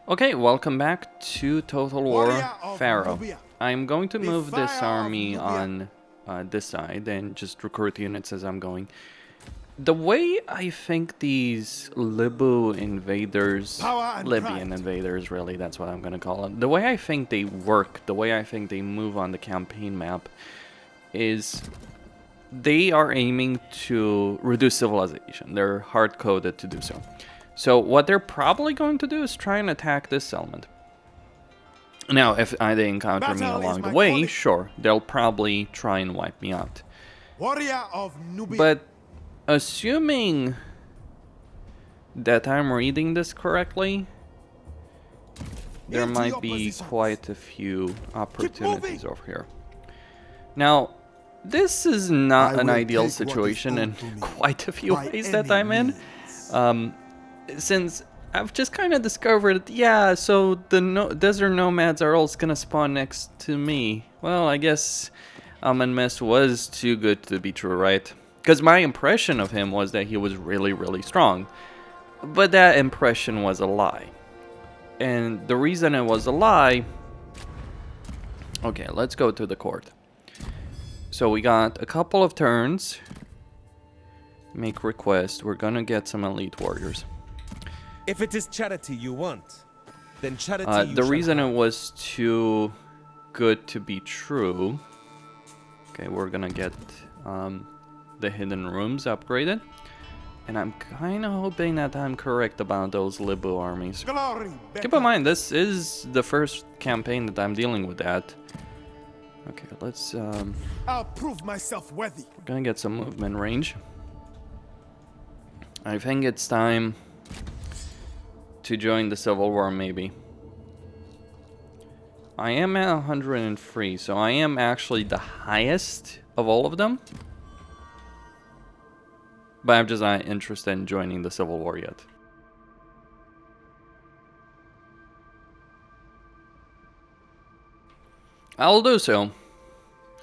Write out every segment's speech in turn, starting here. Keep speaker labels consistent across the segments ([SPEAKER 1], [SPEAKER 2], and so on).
[SPEAKER 1] Okay, welcome back to Total War Pharaoh. I'm going to move this army on this side and just recruit units as I'm going. The way I think these Libyan invaders, really, that's what I'm going to call them. The way I think they work, the way I think they move on the campaign map is they are aiming to reduce civilization. They're hard-coded to do so. So what they're probably going to do is try and attack this settlement. Now, if they encounter me along the way, sure, they'll probably try and wipe me out. But assuming that I'm reading this correctly, there might be quite a few opportunities over here. Now, this is not an ideal situation in quite a few ways that I'm in. Since I've just kind of discovered, yeah, so the desert nomads are all gonna spawn next to me. Well, I guess Amenmesse was too good to be true, right? Because my impression of him was that he was really, really strong. But that impression was a lie. And the reason it was a lie... Okay, let's go to the court. So we got a couple of turns. Make request. We're gonna get some elite warriors.
[SPEAKER 2] If it is charity you want, then charity
[SPEAKER 1] the reason it was too good to be true... Okay, we're gonna get the hidden rooms upgraded. And I'm kind of hoping that I'm correct about those Libyan armies. Keep in mind, this is the first campaign that I'm dealing with that. Okay, let's...
[SPEAKER 3] I'll prove myself worthy.
[SPEAKER 1] We're gonna get some movement range. I think it's time to join the Civil War, maybe. I am at 103, so I am actually the highest of all of them. But I'm just not interested in joining the Civil War yet. I'll do so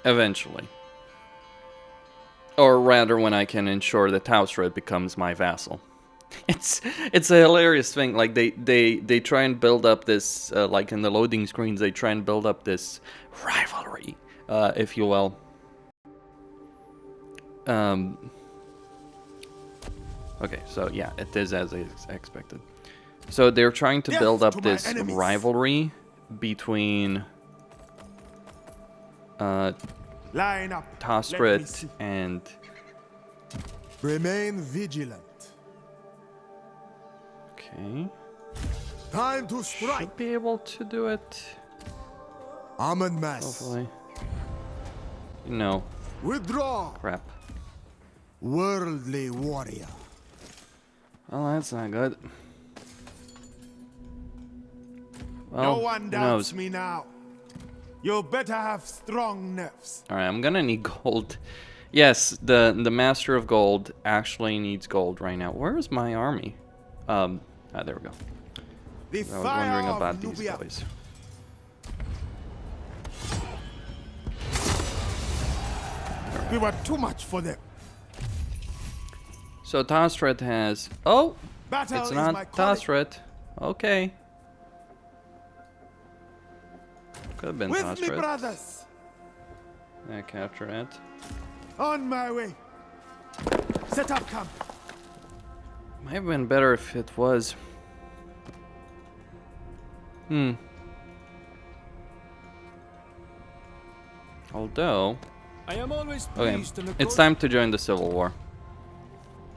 [SPEAKER 1] eventually. Or rather, when I can ensure that Tausred becomes my vassal. It's a hilarious thing. Like they try and build up this like in the loading screens, they try and build up this rivalry, if you will. Okay, so yeah, it is as expected. So they're trying to build up this rivalry between Tausred and...
[SPEAKER 3] Remain vigilant.
[SPEAKER 1] Okay.
[SPEAKER 3] Time to strike.
[SPEAKER 1] Should be able to do it.
[SPEAKER 3] Amenmesse.
[SPEAKER 1] Hopefully. No.
[SPEAKER 3] Withdraw.
[SPEAKER 1] Crap.
[SPEAKER 3] Worldly warrior.
[SPEAKER 1] Well, that's not good. Well,
[SPEAKER 3] No one doubts me now. You better have strong nerves.
[SPEAKER 1] Alright, I'm gonna need gold. Yes, the Master of Gold actually needs gold right now. Where is my army? There we go. I was wondering about these boys.
[SPEAKER 3] We were too much for them.
[SPEAKER 1] So Tausred has... Oh!
[SPEAKER 3] Battle
[SPEAKER 1] it's not Tausred. Okay. Could have been
[SPEAKER 3] With me,
[SPEAKER 1] Tausred.
[SPEAKER 3] brothers.
[SPEAKER 1] Yeah, capture it.
[SPEAKER 3] On my way. Set up camp.
[SPEAKER 1] Might have been better if it was. Although...
[SPEAKER 2] I am always
[SPEAKER 1] okay, it's time to join the Civil War.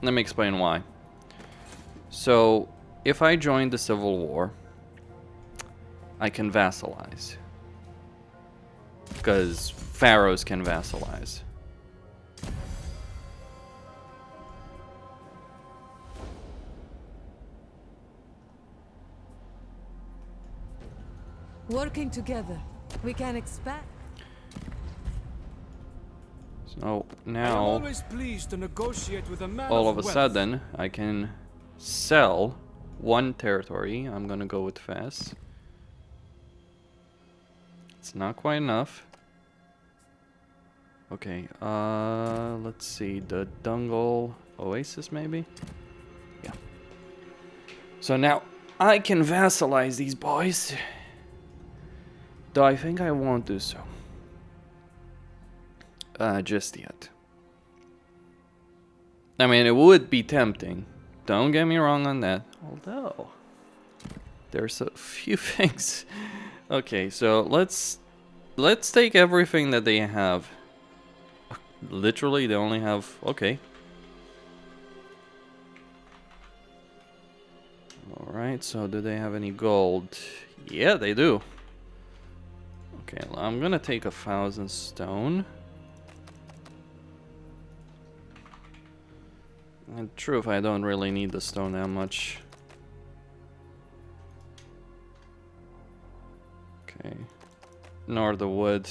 [SPEAKER 1] Let me explain why. So, if I join the Civil War, I can vassalize. Because pharaohs can vassalize.
[SPEAKER 4] Working together, we can expect.
[SPEAKER 1] So now,
[SPEAKER 2] pleased to negotiate with a man
[SPEAKER 1] all of a sudden, I can sell one territory. I'm gonna go with fast. It's not quite enough. Okay, let's see, the Dungle Oasis maybe? Yeah. So now I can vassalize these boys. Though I think I won't do so. Just yet. I mean, it would be tempting. Don't get me wrong on that. Although, there's a few things. Okay, so let's take everything that they have. Literally, they only have... Okay. Alright, so do they have any gold? Yeah, they do. Okay, I'm gonna take 1,000 stone. In truth, I don't really need the stone that much. Okay. Nor the wood.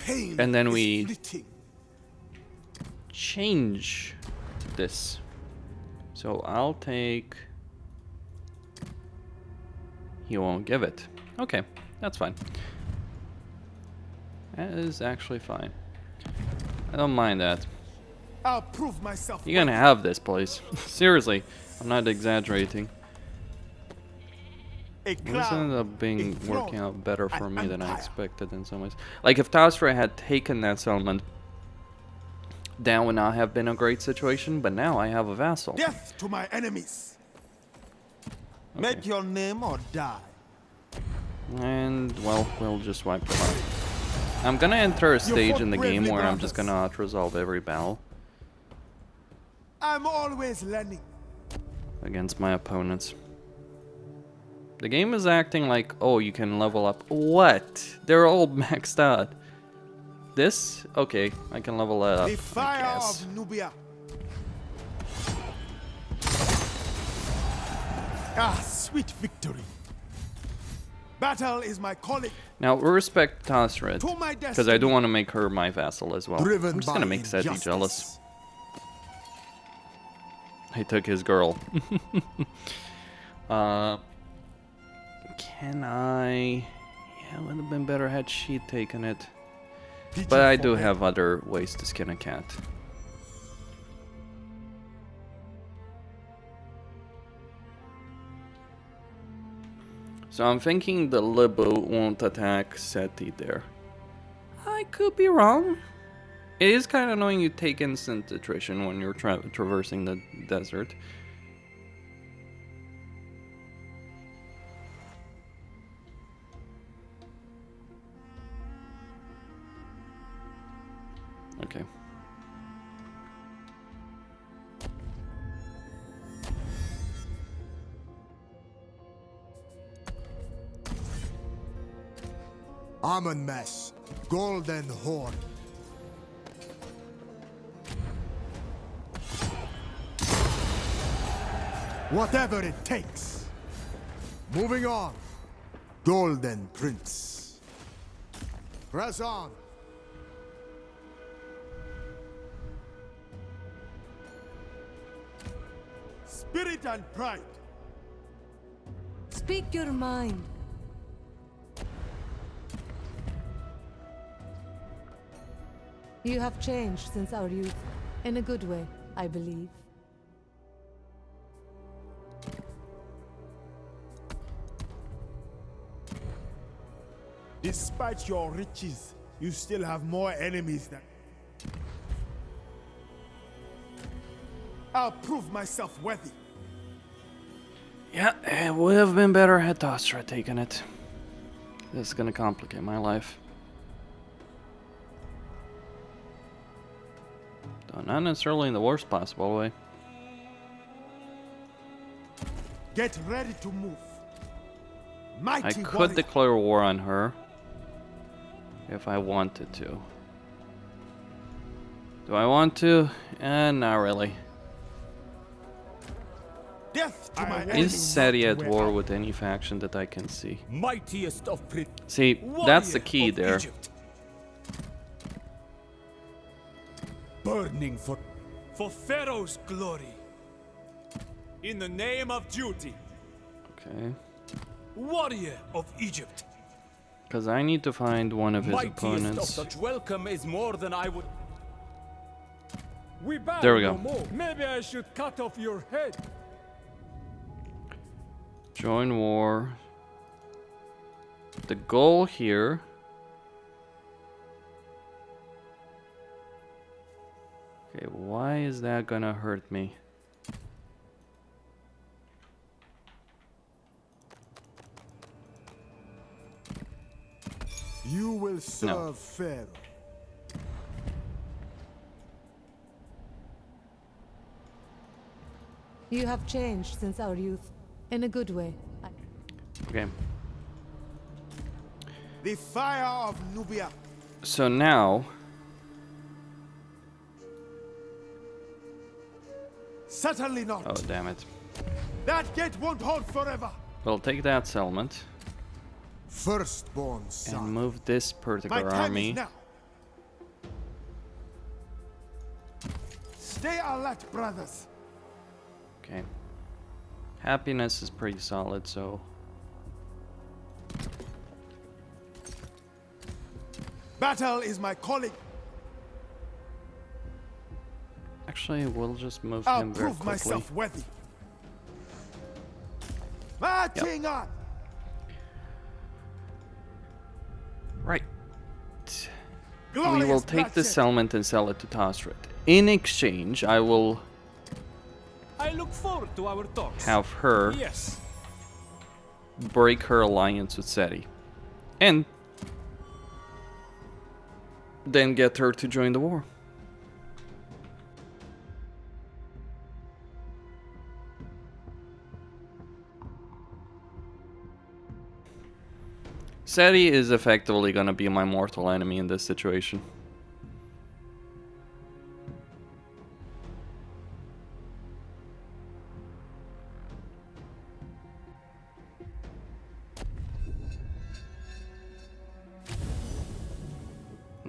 [SPEAKER 3] Pain
[SPEAKER 1] And then
[SPEAKER 3] is
[SPEAKER 1] we
[SPEAKER 3] fleeting.
[SPEAKER 1] change this. So I'll take... He won't give it. Okay, that's fine. That is actually fine. I don't mind that.
[SPEAKER 3] I'll prove myself.
[SPEAKER 1] You're gonna have this place. Seriously, I'm not exaggerating. This ended up being working out better for me than I expected in some ways. Like if Tasra had taken that settlement, that would not have been a great situation, but now I have a vassal.
[SPEAKER 3] Death to my enemies. Make your name or die.
[SPEAKER 1] And, well, we'll just wipe them out. I'm gonna enter a stage in the game where I'm just gonna out-resolve every battle
[SPEAKER 3] I'm always learning.
[SPEAKER 1] against my opponents. The game is acting like, oh, you can level up. What? They're all maxed out. This? Okay, I can level it up,
[SPEAKER 3] The
[SPEAKER 1] I
[SPEAKER 3] fire
[SPEAKER 1] guess.
[SPEAKER 3] of Nubia. Ah, sweet victory. Battle is my calling.
[SPEAKER 1] Now, we respect Tasret,
[SPEAKER 3] To my
[SPEAKER 1] because I do
[SPEAKER 3] destiny.
[SPEAKER 1] want to make her my vassal as well.
[SPEAKER 3] Driven
[SPEAKER 1] I'm just gonna
[SPEAKER 3] by
[SPEAKER 1] make Seti
[SPEAKER 3] injustice.
[SPEAKER 1] jealous. I took his girl. Can I... Yeah, it would have been better had she taken it.
[SPEAKER 3] Did
[SPEAKER 1] But
[SPEAKER 3] you
[SPEAKER 1] I do
[SPEAKER 3] forget?
[SPEAKER 1] have other ways to skin a cat. So I'm thinking the Libu won't attack Seti there. I could be wrong. It is kind of annoying you take instant attrition when you're traversing the desert. Okay.
[SPEAKER 3] Amenmesse, golden horn. Whatever it takes. Moving on. Golden Prince. Press on. Spirit and pride.
[SPEAKER 4] Speak your mind. You have changed since our youth. In a good way, I believe.
[SPEAKER 3] Despite your riches, you still have more enemies than... I'll prove myself worthy.
[SPEAKER 1] Yeah, it would have been better had Tasra taken it. This is gonna complicate my life. Though not necessarily in the worst possible way.
[SPEAKER 3] Get ready to move.
[SPEAKER 1] I
[SPEAKER 3] Mighty
[SPEAKER 1] could
[SPEAKER 3] warrior.
[SPEAKER 1] declare war on her if I wanted to. Do I want to? Not really.
[SPEAKER 3] Death to my
[SPEAKER 1] Is
[SPEAKER 3] enemies.
[SPEAKER 1] Seti at war with any faction that I can see?
[SPEAKER 2] Mightiest of
[SPEAKER 1] See, that's the key there.
[SPEAKER 2] Egypt. Burning for Pharaoh's glory. In the name of duty.
[SPEAKER 1] Okay.
[SPEAKER 2] Warrior of Egypt.
[SPEAKER 1] Because I need to find one of his
[SPEAKER 2] Mightiest
[SPEAKER 1] opponents.
[SPEAKER 2] of such welcome is more than I would.
[SPEAKER 5] We bow
[SPEAKER 1] There we
[SPEAKER 5] no
[SPEAKER 1] go.
[SPEAKER 5] more. Maybe I should cut off your head.
[SPEAKER 1] Join war. The goal here. Okay, why is that gonna hurt me?
[SPEAKER 3] You will serve Pharaoh.
[SPEAKER 4] You have changed since our youth. In a good way.
[SPEAKER 1] Okay.
[SPEAKER 3] The fire of Nubia.
[SPEAKER 1] So now,
[SPEAKER 3] Certainly not.
[SPEAKER 1] oh damn it.
[SPEAKER 3] That gate won't hold forever.
[SPEAKER 1] We'll take that settlement
[SPEAKER 3] Firstborn son.
[SPEAKER 1] and move this
[SPEAKER 3] My
[SPEAKER 1] particular
[SPEAKER 3] time
[SPEAKER 1] army.
[SPEAKER 3] is now. Stay alert, brothers.
[SPEAKER 1] Okay. Happiness is pretty solid, so
[SPEAKER 3] Battle is my calling.
[SPEAKER 1] actually we'll just move
[SPEAKER 3] I'll
[SPEAKER 1] him very
[SPEAKER 3] prove
[SPEAKER 1] quickly.
[SPEAKER 3] myself worthy. Marching on.
[SPEAKER 1] Right. We
[SPEAKER 3] Glorious
[SPEAKER 1] will take this
[SPEAKER 3] bloodshed.
[SPEAKER 1] settlement and sell it to Tosred. In exchange, I will
[SPEAKER 2] I look forward to our talks.
[SPEAKER 1] have her
[SPEAKER 2] Yes.
[SPEAKER 1] break her alliance with Seti. And then get her to join the war. Seti is effectively gonna be my mortal enemy in this situation.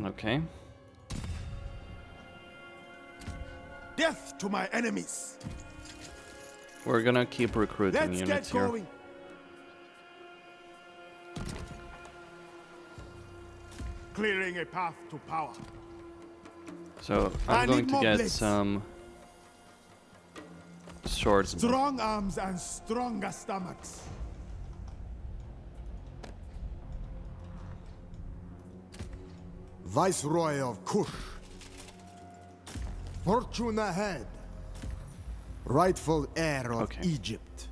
[SPEAKER 1] Okay.
[SPEAKER 3] Death to my enemies.
[SPEAKER 1] We're gonna keep recruiting
[SPEAKER 3] Let's
[SPEAKER 1] units
[SPEAKER 3] get
[SPEAKER 1] here.
[SPEAKER 3] going. Clearing a path to power.
[SPEAKER 1] So
[SPEAKER 3] I
[SPEAKER 1] I'm going
[SPEAKER 3] need
[SPEAKER 1] to
[SPEAKER 3] more
[SPEAKER 1] get
[SPEAKER 3] blades.
[SPEAKER 1] some swords.
[SPEAKER 3] Strong arms and stronger stomachs. Viceroy of Kush. Fortune ahead. Rightful heir of
[SPEAKER 1] Okay.
[SPEAKER 3] Egypt.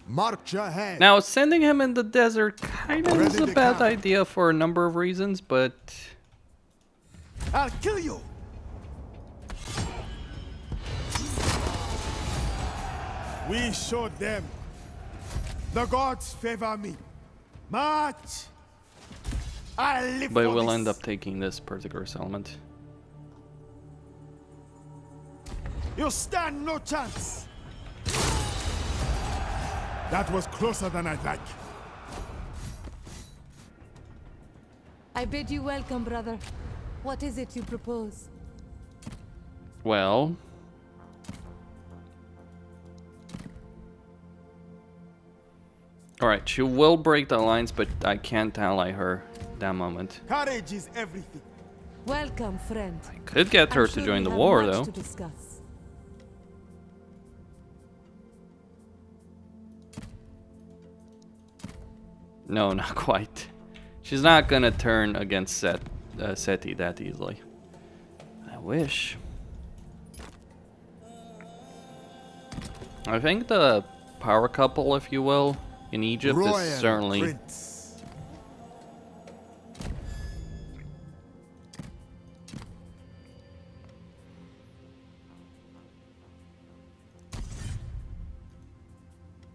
[SPEAKER 3] March ahead.
[SPEAKER 1] Now, sending him in the desert kind of is
[SPEAKER 3] Ready
[SPEAKER 1] a
[SPEAKER 3] to
[SPEAKER 1] bad
[SPEAKER 3] come.
[SPEAKER 1] idea for a number of reasons, but
[SPEAKER 3] I'll kill you. We showed them. The gods favor me. March. I live
[SPEAKER 1] but
[SPEAKER 3] for
[SPEAKER 1] we'll
[SPEAKER 3] this.
[SPEAKER 1] end up taking this particular settlement.
[SPEAKER 3] You stand no chance. That was closer than I'd like.
[SPEAKER 4] I bid you welcome, brother. What is it you propose?
[SPEAKER 1] Well, alright, she will break the alliance, but I can't ally her that moment.
[SPEAKER 3] Courage is everything.
[SPEAKER 4] Welcome, friend.
[SPEAKER 1] Could get her
[SPEAKER 4] I'm
[SPEAKER 1] to
[SPEAKER 4] sure
[SPEAKER 1] join
[SPEAKER 4] we
[SPEAKER 1] the
[SPEAKER 4] have
[SPEAKER 1] war,
[SPEAKER 4] much
[SPEAKER 1] though.
[SPEAKER 4] to discuss.
[SPEAKER 1] No, not quite. She's not gonna turn against Seti that easily. I wish. I think the power couple, if you will, in Egypt
[SPEAKER 3] Royal
[SPEAKER 1] is certainly
[SPEAKER 3] Prince.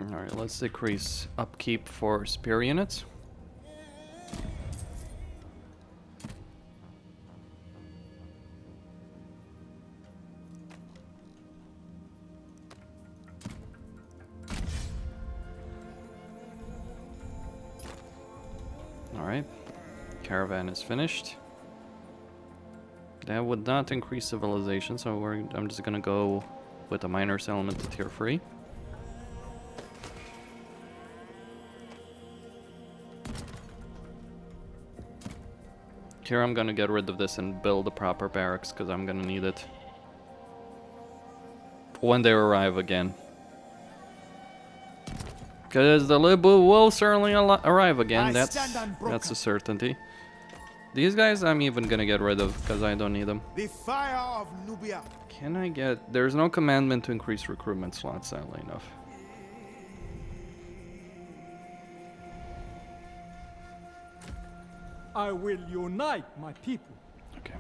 [SPEAKER 1] Alright, let's decrease upkeep for spear units. Alright, caravan is finished. That would not increase civilization, so I'm just gonna go with a minor settlement to tier 3. Here I'm gonna get rid of this and build a proper barracks because I'm gonna need it. when they arrive again. Because the Libu will certainly arrive again, that's a certainty. These guys I'm even gonna get rid of, because I don't need them.
[SPEAKER 3] The fire of Nubia.
[SPEAKER 1] Can I get... There's no commandment to increase recruitment slots, sadly enough.
[SPEAKER 5] I will unite my people.
[SPEAKER 1] Okay.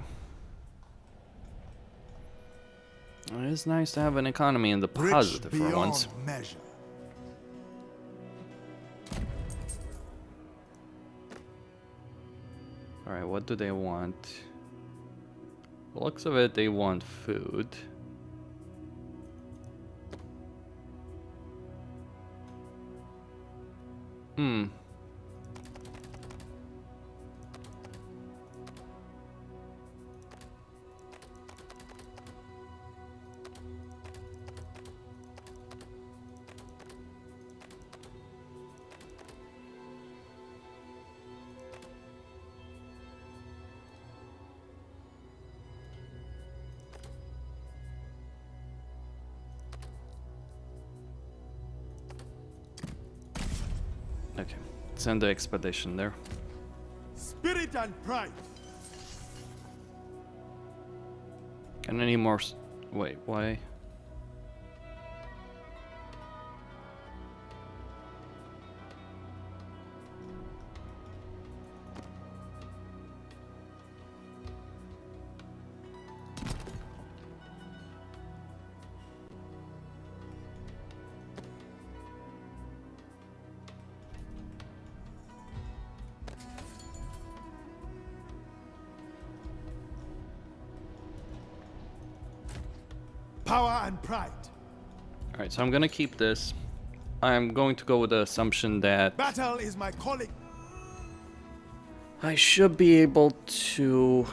[SPEAKER 1] It is nice to have an economy in the positive for once.
[SPEAKER 3] Measure.
[SPEAKER 1] Alright, what do they want? The looks of it, they want food. Okay, send the expedition there.
[SPEAKER 3] Spirit and pride.
[SPEAKER 1] And any more... Wait, why?
[SPEAKER 3] Power and pride.
[SPEAKER 1] Alright, so I'm gonna keep this. I'm going to go with the assumption that
[SPEAKER 3] Battle is my calling.
[SPEAKER 1] I should be able to...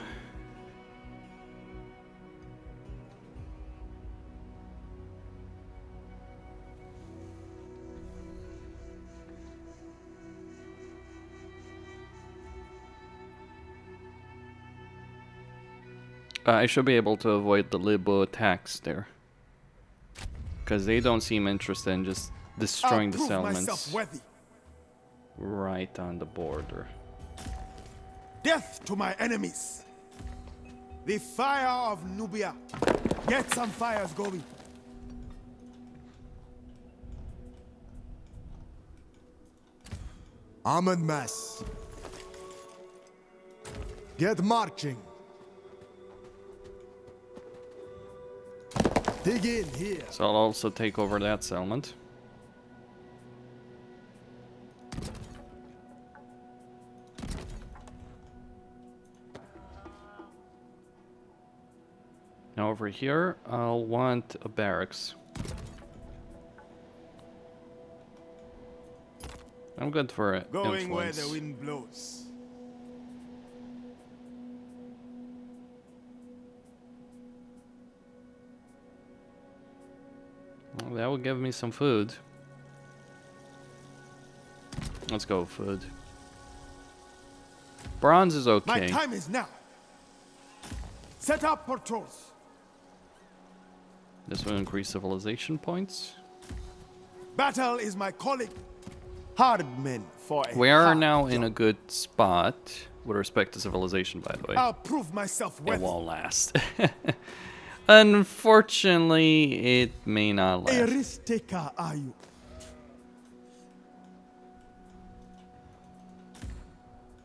[SPEAKER 1] I should be able to avoid the Libo attacks there. Because they don't seem interested in just destroying the settlements right on the border.
[SPEAKER 3] Death to my enemies. The fire of Nubia. Get some fires going. Amenmesse. Get marching. Dig in here.
[SPEAKER 1] So I'll also take over that settlement. Now over here, I'll want a barracks. I'm good for it.
[SPEAKER 3] Going where the wind blows.
[SPEAKER 1] Well, that will give me some food. Let's go food. Bronze is okay.
[SPEAKER 3] My time is now. Set up patrols.
[SPEAKER 1] This will increase civilization points.
[SPEAKER 3] Battle is my calling. Hard men for a
[SPEAKER 1] We are
[SPEAKER 3] hard
[SPEAKER 1] now
[SPEAKER 3] job.
[SPEAKER 1] in a good spot with respect to civilization, by the way.
[SPEAKER 3] I'll prove myself
[SPEAKER 1] It
[SPEAKER 3] worthy.
[SPEAKER 1] won't last. Unfortunately, it may not
[SPEAKER 3] A
[SPEAKER 1] last.
[SPEAKER 3] risk taker are you?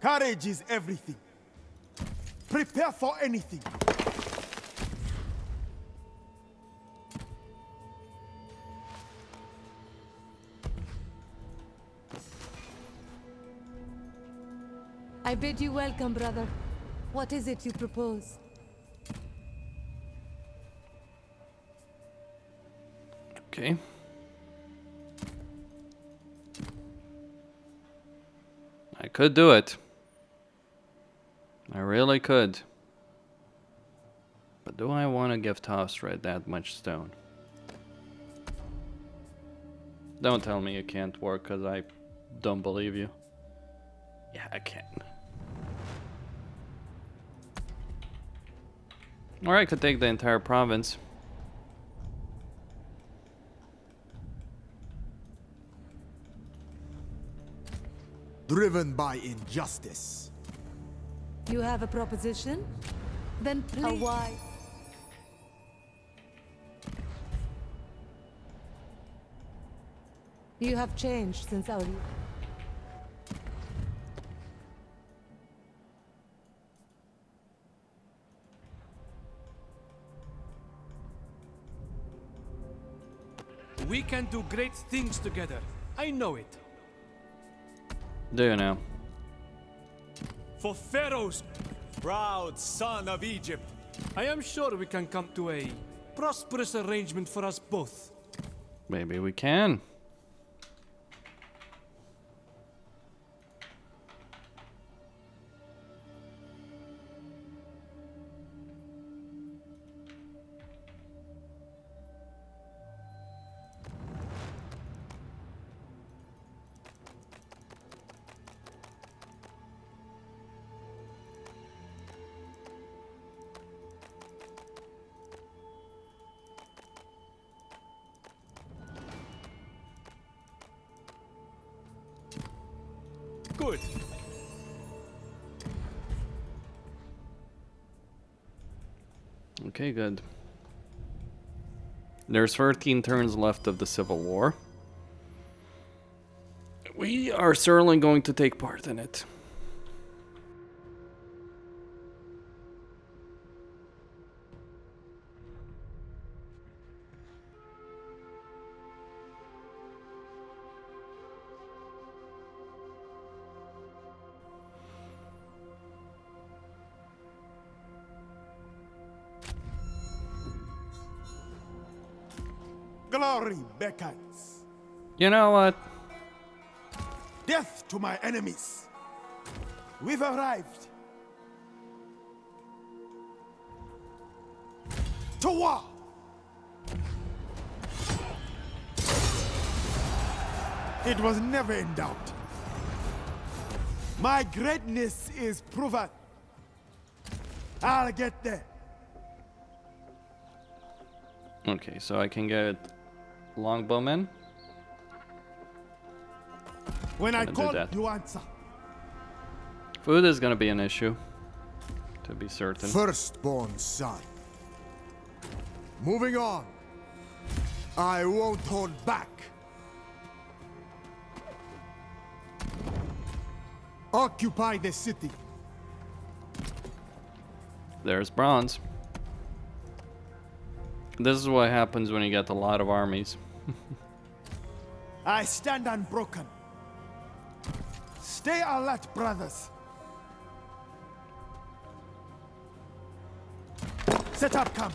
[SPEAKER 3] Courage is everything. Prepare for anything.
[SPEAKER 4] I bid you welcome, brother. What is it you propose?
[SPEAKER 1] Okay. I could do it. I really could. But do I want to give Tostred that much stone? Don't tell me it can't work, because I don't believe you. Yeah, I can. Or I could take the entire province.
[SPEAKER 3] driven by injustice.
[SPEAKER 4] You have a proposition? Then please. Why? You have changed since our youth.
[SPEAKER 6] We can do great things together. I know it.
[SPEAKER 1] Do you know?
[SPEAKER 6] For Pharaoh's
[SPEAKER 2] Proud son of Egypt.
[SPEAKER 6] I am sure we can come to a prosperous arrangement for us both.
[SPEAKER 1] Maybe we can.
[SPEAKER 6] Good.
[SPEAKER 1] Okay, good. There's 13 turns left of the Civil War. We are certainly going to take part in it.
[SPEAKER 3] Glory beckons.
[SPEAKER 1] You know what?
[SPEAKER 3] Death to my enemies. We've arrived. To war. It was never in doubt. My greatness is proven. I'll get there.
[SPEAKER 1] Okay, so I can get longbowmen.
[SPEAKER 3] When I
[SPEAKER 1] Gonna do
[SPEAKER 3] call,
[SPEAKER 1] that.
[SPEAKER 3] you answer.
[SPEAKER 1] Food is gonna be an issue, to be certain.
[SPEAKER 3] Firstborn son. Moving on. I won't hold back. Occupy the city.
[SPEAKER 1] There's bronze. This is what happens when you get a lot of armies.
[SPEAKER 3] I stand unbroken. Stay alert, brothers. Set up camp.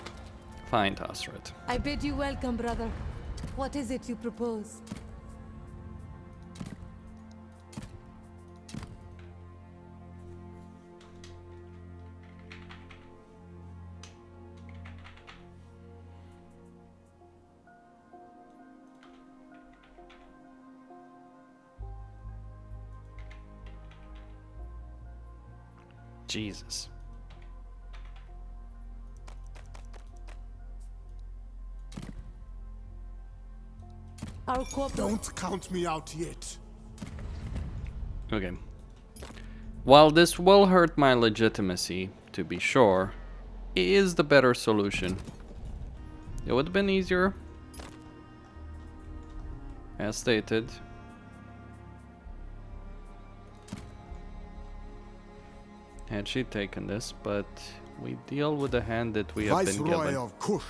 [SPEAKER 1] Fine, Tosret.
[SPEAKER 4] I bid you welcome, brother. What is it you propose?
[SPEAKER 1] Jesus.
[SPEAKER 4] Our corporate.
[SPEAKER 3] Don't count me out yet.
[SPEAKER 1] Okay. While this will hurt my legitimacy, to be sure, it is the better solution. It would have been easier, as stated. Had she taken this, but we deal with the hand that we have been
[SPEAKER 3] Viceroy
[SPEAKER 1] given.
[SPEAKER 3] of Kush.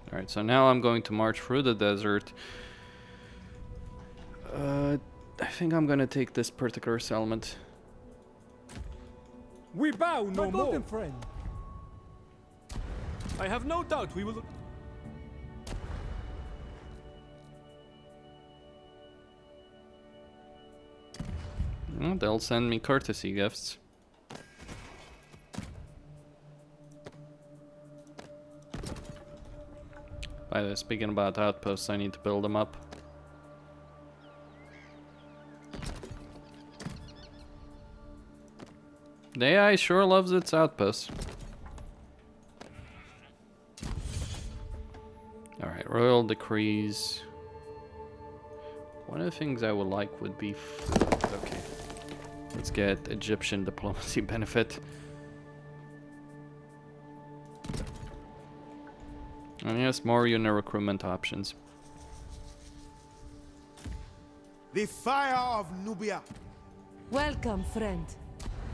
[SPEAKER 1] Alright, so now I'm going to march through the desert. I think I'm gonna take this particular settlement.
[SPEAKER 5] We bow no
[SPEAKER 6] My
[SPEAKER 5] more.
[SPEAKER 6] golden friend. I have no doubt we will.
[SPEAKER 1] Well, they'll send me courtesy gifts. By the way, speaking about outposts, I need to build them up. The AI sure loves its outposts. Alright, royal decrees. One of the things I would like would be food. Okay. Let's get Egyptian diplomacy benefit. And yes, more unit recruitment options.
[SPEAKER 3] The fire of Nubia.
[SPEAKER 4] Welcome, friend.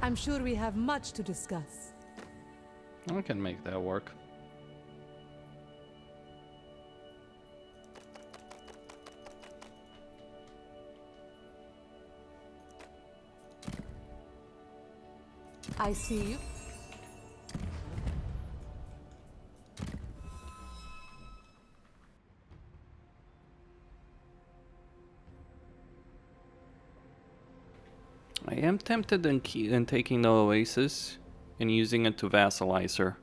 [SPEAKER 4] I'm sure we have much to discuss.
[SPEAKER 1] I can make that work.
[SPEAKER 4] I see you.
[SPEAKER 1] I am tempted in taking the oasis and using it to vassalize her.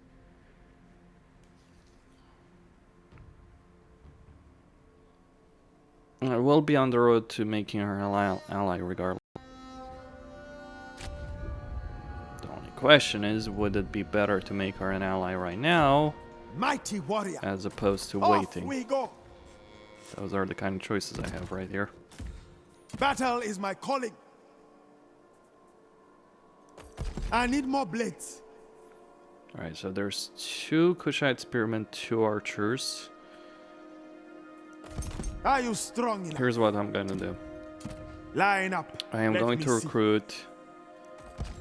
[SPEAKER 1] I will be on the road to making her ally regardless. The only question is, would it be better to make her an ally right now,
[SPEAKER 3] Mighty warrior.
[SPEAKER 1] as opposed to
[SPEAKER 3] Off
[SPEAKER 1] waiting?
[SPEAKER 3] we go.
[SPEAKER 1] Those are the kind of choices I have right here.
[SPEAKER 3] Battle is my calling. I need more blades.
[SPEAKER 1] Alright, so there's 2 Kushite spearmen, 2 archers.
[SPEAKER 3] Are you strong enough?
[SPEAKER 1] Here's what I'm gonna do.
[SPEAKER 3] Line up.
[SPEAKER 1] I am
[SPEAKER 3] Let
[SPEAKER 1] going
[SPEAKER 3] me
[SPEAKER 1] to
[SPEAKER 3] see.
[SPEAKER 1] recruit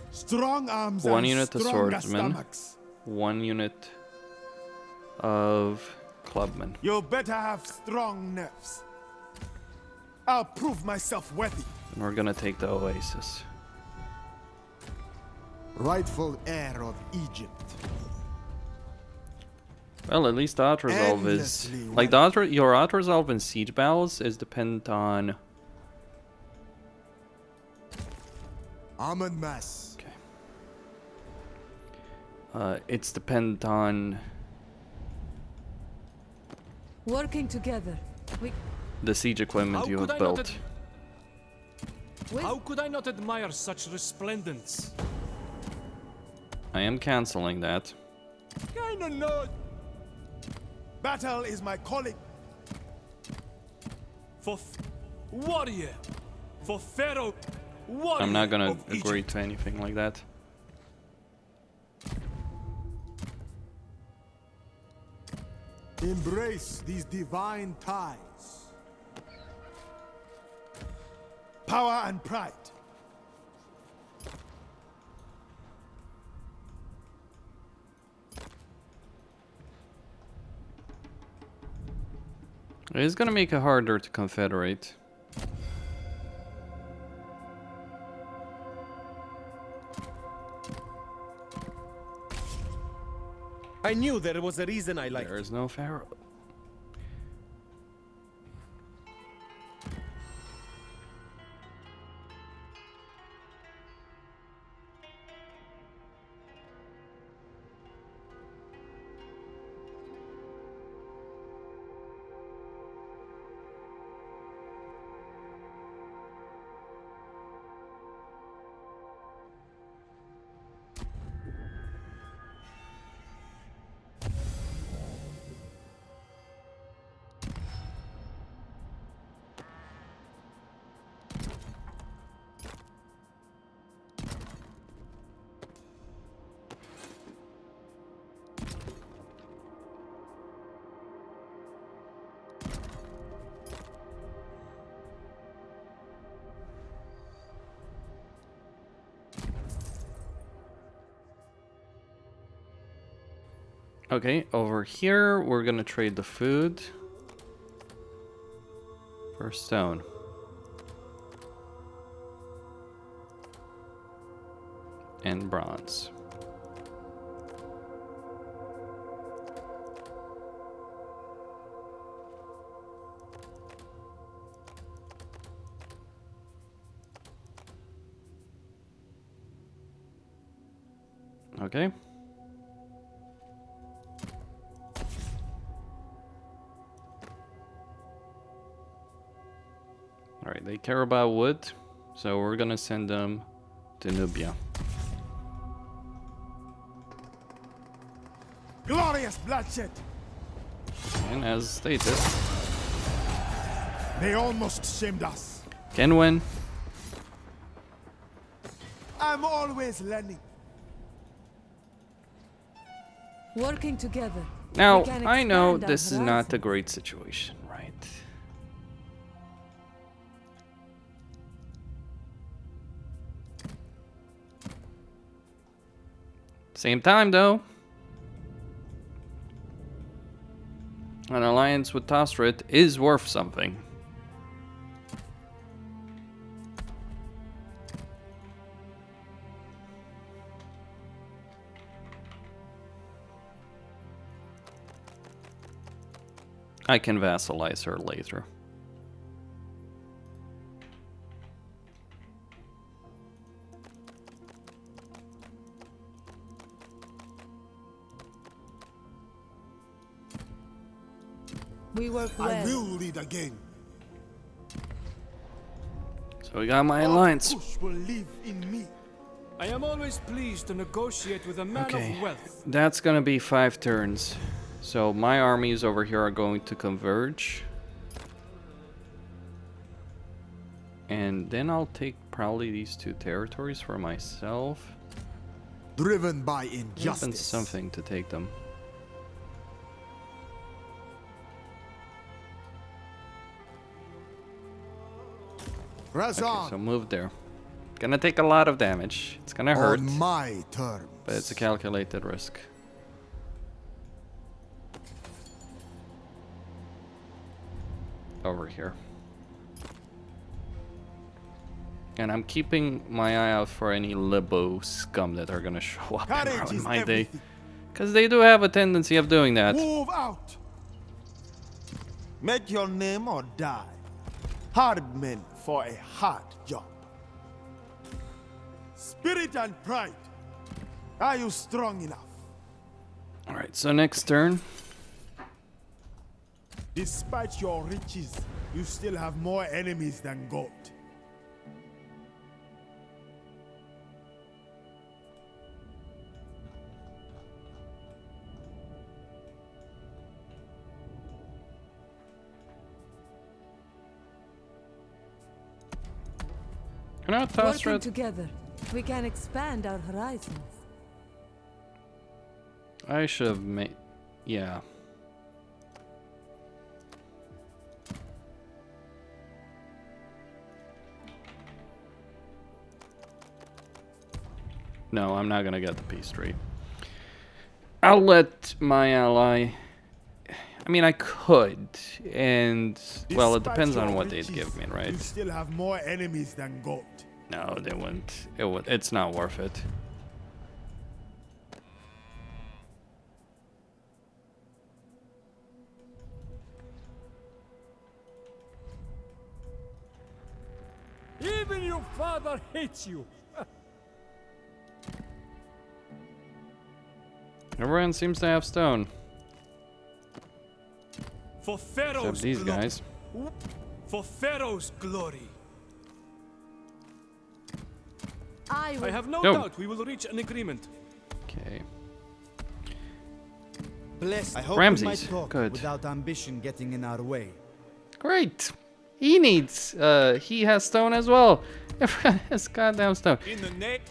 [SPEAKER 3] Strong arms
[SPEAKER 1] 1
[SPEAKER 3] and
[SPEAKER 1] unit of
[SPEAKER 3] stronger
[SPEAKER 1] swordsmen,
[SPEAKER 3] stomachs.
[SPEAKER 1] 1 unit of clubmen.
[SPEAKER 3] You better have strong nerves. I'll prove myself worthy.
[SPEAKER 1] And we're gonna take the oasis.
[SPEAKER 3] Rightful heir of Egypt.
[SPEAKER 1] Well, at least the auto-resolve is...
[SPEAKER 3] Endlessly
[SPEAKER 1] Like, your auto-resolve in siege battles is dependent on...
[SPEAKER 3] Amenmesse.
[SPEAKER 1] Okay. It's dependent on
[SPEAKER 4] Working together.
[SPEAKER 1] the siege equipment
[SPEAKER 6] How
[SPEAKER 1] you
[SPEAKER 6] could
[SPEAKER 1] have
[SPEAKER 6] I not
[SPEAKER 1] built.
[SPEAKER 6] How could I not admire such resplendence?
[SPEAKER 1] I am canceling that.
[SPEAKER 6] Kinda not.
[SPEAKER 3] Battle is my calling.
[SPEAKER 6] For warrior. For Pharaoh. Warrior.
[SPEAKER 1] I'm not gonna
[SPEAKER 6] of
[SPEAKER 1] agree
[SPEAKER 6] Egypt.
[SPEAKER 1] to anything like that.
[SPEAKER 3] Embrace these divine ties. Power and pride.
[SPEAKER 1] It is gonna make it harder to confederate.
[SPEAKER 2] I knew there was a reason I liked
[SPEAKER 1] There
[SPEAKER 2] it.
[SPEAKER 1] is no Pharaoh. Okay, over here we're gonna trade the food for stone. And bronze. Okay. they care about wood, so we're gonna send them to Nubia.
[SPEAKER 3] Glorious bloodshed!
[SPEAKER 1] And as stated,
[SPEAKER 3] They almost shamed us.
[SPEAKER 1] can win.
[SPEAKER 3] I'm always learning.
[SPEAKER 4] Working together.
[SPEAKER 1] Now,
[SPEAKER 4] we can
[SPEAKER 1] I know
[SPEAKER 4] expand our
[SPEAKER 1] this is not a
[SPEAKER 4] horizons.
[SPEAKER 1] great situation, right? Same time, though, an alliance with Tosrit is worth something. I can vassalize her later.
[SPEAKER 4] We work well.
[SPEAKER 3] I will lead again.
[SPEAKER 1] So we got my alliance.
[SPEAKER 3] Push will live in me.
[SPEAKER 6] I am always pleased to negotiate with a man
[SPEAKER 1] Okay,
[SPEAKER 6] of wealth.
[SPEAKER 1] that's gonna be 5 turns. So my armies over here are going to converge. And then I'll take probably these 2 territories for myself.
[SPEAKER 3] Driven by
[SPEAKER 1] Even
[SPEAKER 3] injustice.
[SPEAKER 1] something to take them.
[SPEAKER 3] Press
[SPEAKER 1] Okay,
[SPEAKER 3] on.
[SPEAKER 1] so move there. Gonna take a lot of damage. It's gonna hurt,
[SPEAKER 3] On my terms.
[SPEAKER 1] but it's a calculated risk. Over here. And I'm keeping my eye out for any Libo scum that are gonna show up
[SPEAKER 3] Courage
[SPEAKER 1] around
[SPEAKER 3] is
[SPEAKER 1] my day.
[SPEAKER 3] everything.
[SPEAKER 1] Because they do have a tendency of doing that.
[SPEAKER 3] Move out. Make your name or die. Hard men for a hard job. Spirit and pride. Are you strong enough?
[SPEAKER 1] Alright, so next turn.
[SPEAKER 3] Despite your riches, you still have more enemies than gold.
[SPEAKER 1] Can I toss
[SPEAKER 4] Working
[SPEAKER 1] red?
[SPEAKER 4] together, we can expand our horizons.
[SPEAKER 1] I should have made. Yeah. No, I'm not gonna get the peace tree. I'll let my ally. I mean, I could, and well, it
[SPEAKER 3] Despite
[SPEAKER 1] depends on
[SPEAKER 3] your
[SPEAKER 1] what they'd
[SPEAKER 3] riches,
[SPEAKER 1] give me, right?
[SPEAKER 3] You still have more enemies than gold.
[SPEAKER 1] No, they wouldn't. It's not worth it.
[SPEAKER 5] Even your father hates you.
[SPEAKER 1] Everyone seems to have stone,
[SPEAKER 6] For
[SPEAKER 1] except
[SPEAKER 6] Pharaoh's
[SPEAKER 1] these
[SPEAKER 6] glo-
[SPEAKER 1] guys.
[SPEAKER 6] For Pharaoh's glory.
[SPEAKER 4] I
[SPEAKER 6] I
[SPEAKER 4] will
[SPEAKER 6] have no
[SPEAKER 1] No.
[SPEAKER 6] doubt we will reach an agreement.
[SPEAKER 1] Okay.
[SPEAKER 7] Blessed. I hope
[SPEAKER 1] Ramses,
[SPEAKER 7] we might talk
[SPEAKER 1] good.
[SPEAKER 7] without ambition getting in our way.
[SPEAKER 1] Great. He needs. He has stone as well. Everyone has goddamn stone.
[SPEAKER 6] In the name.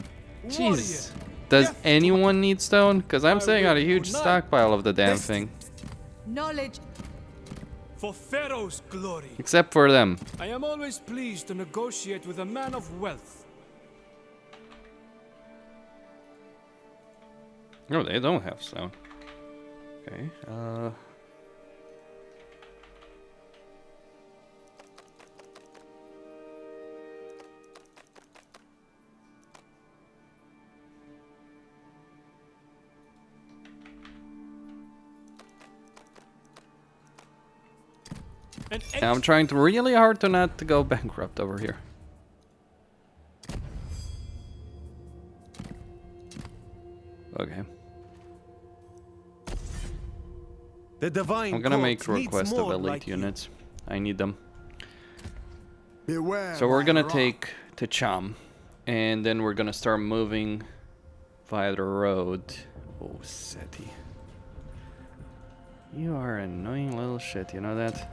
[SPEAKER 1] Jeez. Does anyone need stone? Because I'm sitting on a huge stockpile of the damn thing.
[SPEAKER 4] knowledge.
[SPEAKER 6] For Pharaoh's glory.
[SPEAKER 1] Except for them.
[SPEAKER 6] I am always pleased to negotiate with a man of wealth.
[SPEAKER 1] No, they don't have stone. Okay.
[SPEAKER 6] An
[SPEAKER 1] Yeah, I'm trying to really hard to not to go bankrupt over here. Okay.
[SPEAKER 2] The divine
[SPEAKER 1] I'm gonna
[SPEAKER 2] court
[SPEAKER 1] make
[SPEAKER 2] needs
[SPEAKER 1] request of
[SPEAKER 2] more
[SPEAKER 1] elite
[SPEAKER 2] like you.
[SPEAKER 1] units. I need them.
[SPEAKER 3] Beware.
[SPEAKER 1] So we're
[SPEAKER 3] my
[SPEAKER 1] gonna
[SPEAKER 3] wrath.
[SPEAKER 1] take to Cham, and then we're gonna start moving via the road. Oh, Seti. You are an annoying little shit, you know that?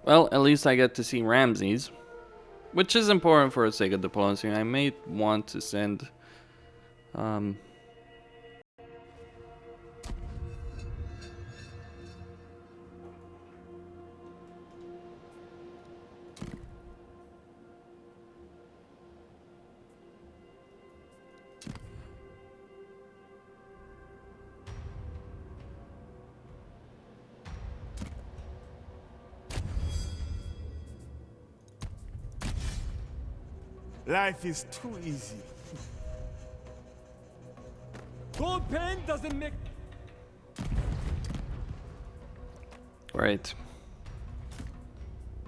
[SPEAKER 1] Well, at least I get to see Ramses, which is important for the sake of diplomacy. I may want to send
[SPEAKER 3] Life is too easy.
[SPEAKER 5] Gold pen doesn't make.
[SPEAKER 1] right.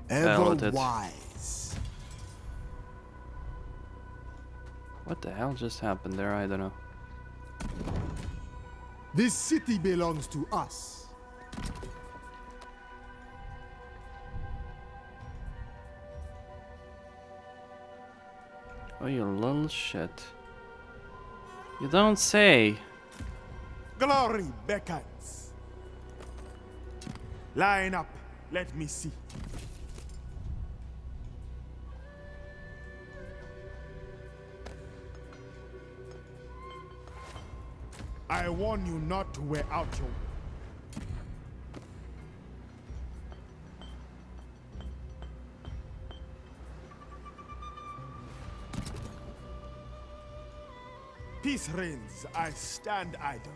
[SPEAKER 3] Ever
[SPEAKER 1] with it.
[SPEAKER 3] wise.
[SPEAKER 1] What the hell just happened there? I don't know.
[SPEAKER 3] This city belongs to us.
[SPEAKER 1] Oh, you little shit. You don't say.
[SPEAKER 3] Glory beckons. Line up. Let me see. I warn you not to wear out your... Peace reigns, I stand idle.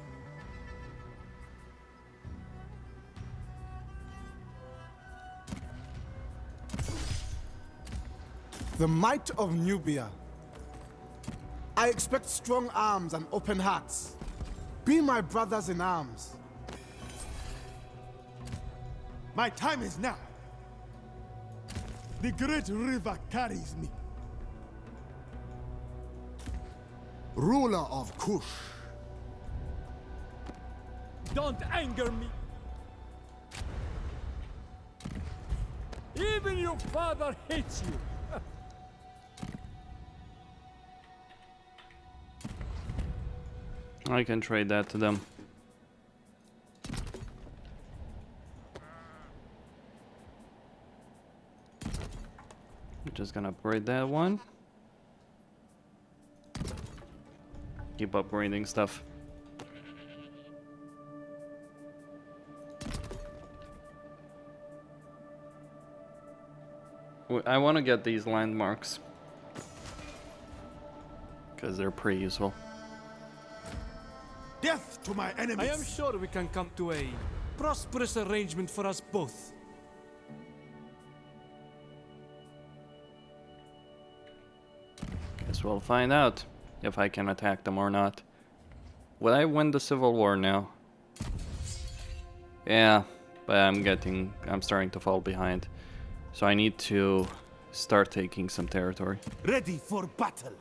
[SPEAKER 7] The might of Nubia. I expect strong arms and open hearts. Be my brothers in arms.
[SPEAKER 3] My time is now. The great river carries me. Ruler of Kush.
[SPEAKER 5] Don't anger me. Even your father hates you.
[SPEAKER 1] I can trade that to them. I'm just gonna upgrade that one. Keep upgrading stuff. I want to get these landmarks because they're pretty useful.
[SPEAKER 3] Death to my enemies.
[SPEAKER 6] I am sure we can come to a prosperous arrangement for us both.
[SPEAKER 1] Guess we'll find out if I can attack them or not. Will I win the Civil War now? Yeah, but I'm starting to fall behind. So I need to start taking some territory.
[SPEAKER 3] Ready for battle.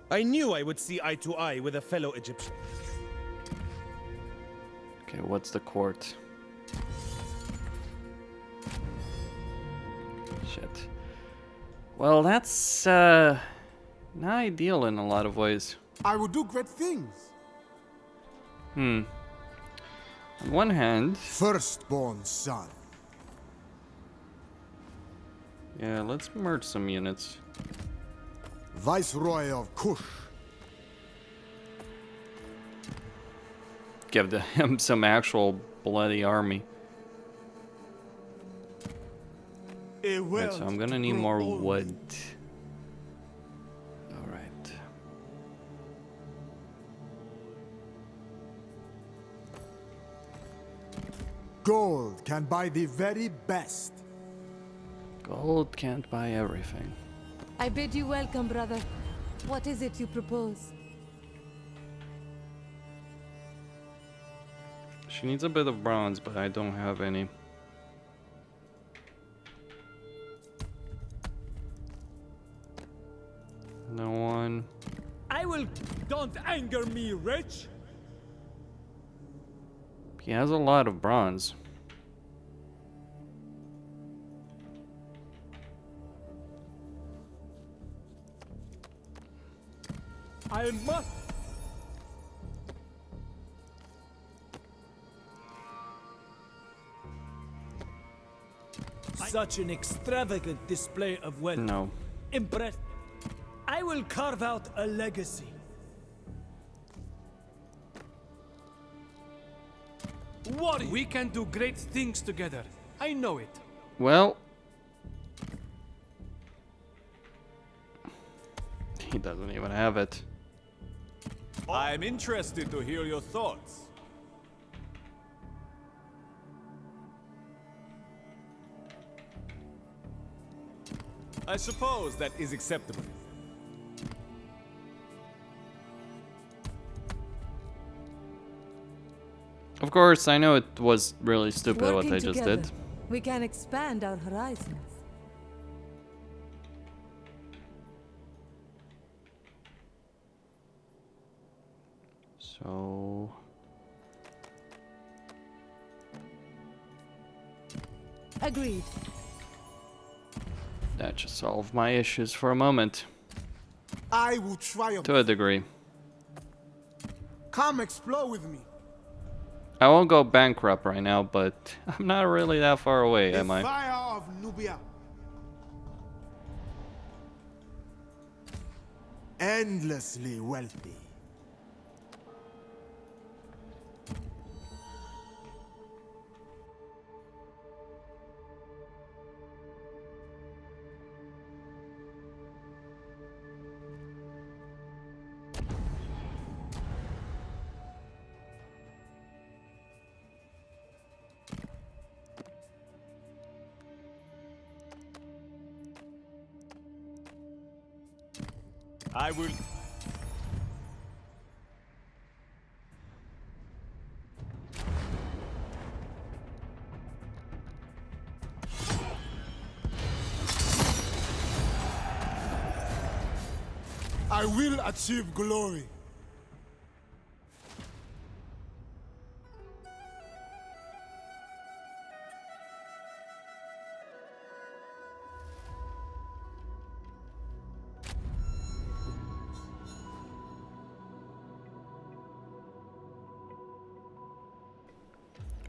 [SPEAKER 2] I knew I would see eye to eye with a fellow Egyptian.
[SPEAKER 1] Okay, what's the court? Shit. Well, that's not ideal in a lot of ways.
[SPEAKER 7] I will do great things.
[SPEAKER 1] On one hand,
[SPEAKER 3] Firstborn son.
[SPEAKER 1] yeah, let's merge some units.
[SPEAKER 3] Viceroy of Kush.
[SPEAKER 1] Give him some actual bloody army. Right, so I'm gonna need more wood. Alright.
[SPEAKER 3] Gold can buy the very best.
[SPEAKER 1] Gold can't buy everything.
[SPEAKER 4] I bid you welcome, brother. What is it you propose?
[SPEAKER 1] She needs a bit of bronze, but I don't have any.
[SPEAKER 5] I will. Don't anger me, wretch.
[SPEAKER 1] He has a lot of bronze.
[SPEAKER 5] I must.
[SPEAKER 8] Such an extravagant display of wealth.
[SPEAKER 1] No.
[SPEAKER 8] Impressed. I will carve out a legacy.
[SPEAKER 6] What? We can do great things together. I know it.
[SPEAKER 1] Well, he doesn't even have it.
[SPEAKER 9] I'm interested to hear your thoughts. I suppose that is acceptable.
[SPEAKER 1] Of course, I know it was really stupid what
[SPEAKER 4] Working
[SPEAKER 1] I just
[SPEAKER 4] together,
[SPEAKER 1] did.
[SPEAKER 4] we can expand our horizons.
[SPEAKER 1] So...
[SPEAKER 4] Agreed.
[SPEAKER 1] that should solve my issues for a moment.
[SPEAKER 7] I will triumph.
[SPEAKER 1] To a degree.
[SPEAKER 7] Come explore with me.
[SPEAKER 1] I won't go bankrupt right now, but I'm not really that far away,
[SPEAKER 3] The
[SPEAKER 1] am I?
[SPEAKER 3] fire of Nubia. Endlessly wealthy.
[SPEAKER 9] I will.
[SPEAKER 7] I will achieve glory.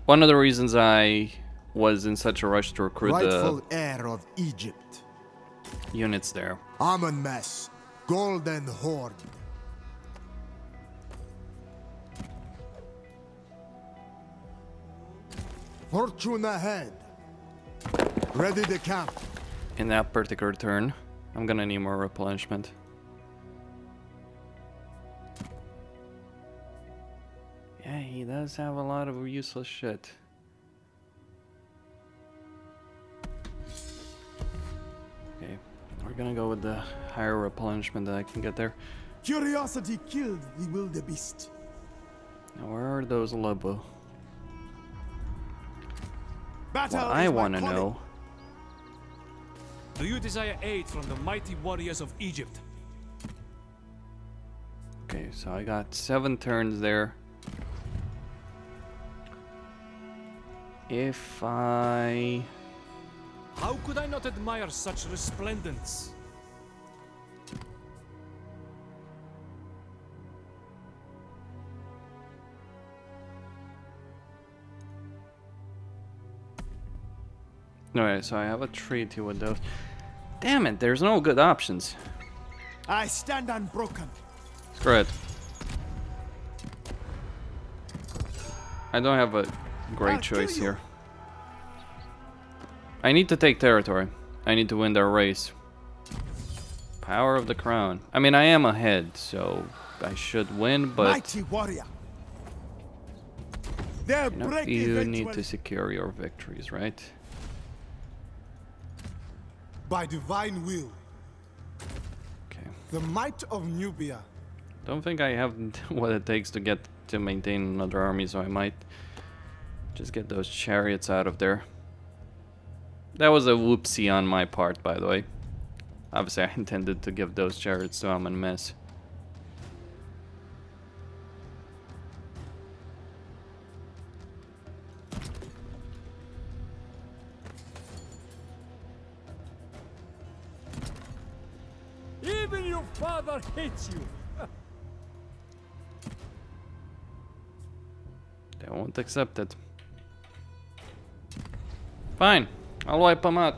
[SPEAKER 1] One of the reasons I was in such a rush to recruit
[SPEAKER 3] Rightful heir of Egypt.
[SPEAKER 1] the units there.
[SPEAKER 3] Amenmesse. Golden Horde. Fortune ahead. Ready to camp.
[SPEAKER 1] In that particular turn, I'm gonna need more replenishment. Yeah, he does have a lot of useless shit. Okay, we're gonna go with the higher replenishment that I can get there.
[SPEAKER 3] Curiosity killed the wildebeest.
[SPEAKER 1] Now, where are those Lobo?
[SPEAKER 3] Battle
[SPEAKER 1] What I
[SPEAKER 3] is my
[SPEAKER 1] want to
[SPEAKER 3] calling.
[SPEAKER 1] know.
[SPEAKER 6] Do you desire aid from the mighty warriors of Egypt?
[SPEAKER 1] Okay, so I got 7 turns there. If I...
[SPEAKER 6] How could I not admire such resplendence?
[SPEAKER 1] Alright, so I have a treaty with those. Damn it, there's no good options.
[SPEAKER 3] I stand unbroken.
[SPEAKER 1] Screw it. I don't have a great
[SPEAKER 3] I'll kill
[SPEAKER 1] choice
[SPEAKER 3] you.
[SPEAKER 1] here. I need to take territory. I need to win their race. Power of the crown. I mean, I am ahead, so I should win, but
[SPEAKER 3] Mighty warrior. Their
[SPEAKER 1] you know,
[SPEAKER 3] break
[SPEAKER 1] you need
[SPEAKER 3] eventually.
[SPEAKER 1] to secure your victories, right?
[SPEAKER 7] By divine will,
[SPEAKER 1] Okay.
[SPEAKER 7] the might of Nubia.
[SPEAKER 1] Don't think I have what it takes to get to maintain another army, so I might just get those chariots out of there. That was a whoopsie on my part, by the way. Obviously, I intended to give those chariots to Amenmesse.
[SPEAKER 5] Even your father hates you.
[SPEAKER 1] They won't accept it. Fine, I'll wipe them out.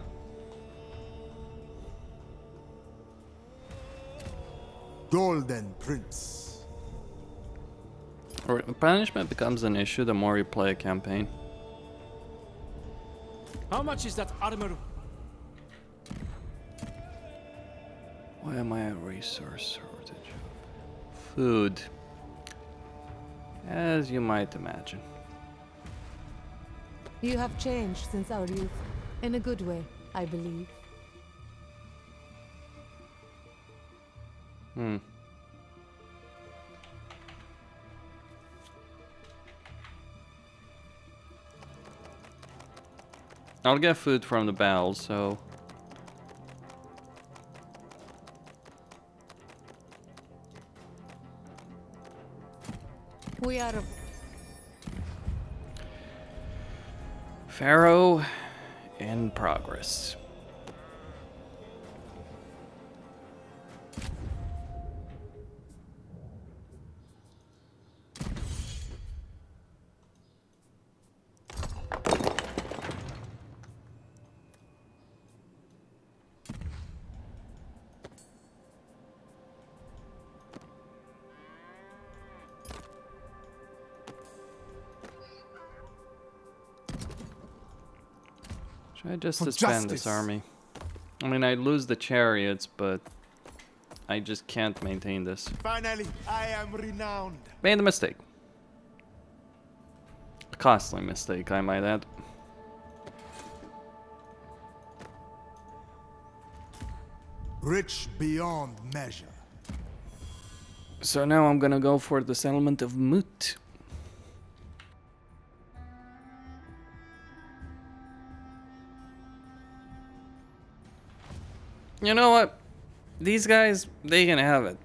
[SPEAKER 3] Golden Prince.
[SPEAKER 1] Punishment becomes an issue the more you play a campaign.
[SPEAKER 6] How much is that armor?
[SPEAKER 1] Why am I a resource shortage? Food. As you might imagine.
[SPEAKER 4] You have changed since our youth. In a good way, I believe.
[SPEAKER 1] I'll get food from the battle, so...
[SPEAKER 4] We are...
[SPEAKER 1] Pharaoh in progress. Should I just disband this army? I mean, I lose the chariots, but I just can't maintain this.
[SPEAKER 3] Finally, I am renowned.
[SPEAKER 1] Made a mistake. A costly mistake, I might add.
[SPEAKER 3] Rich beyond measure.
[SPEAKER 1] So now I'm gonna go for the settlement of Moot. You know what? These guys, they can have it.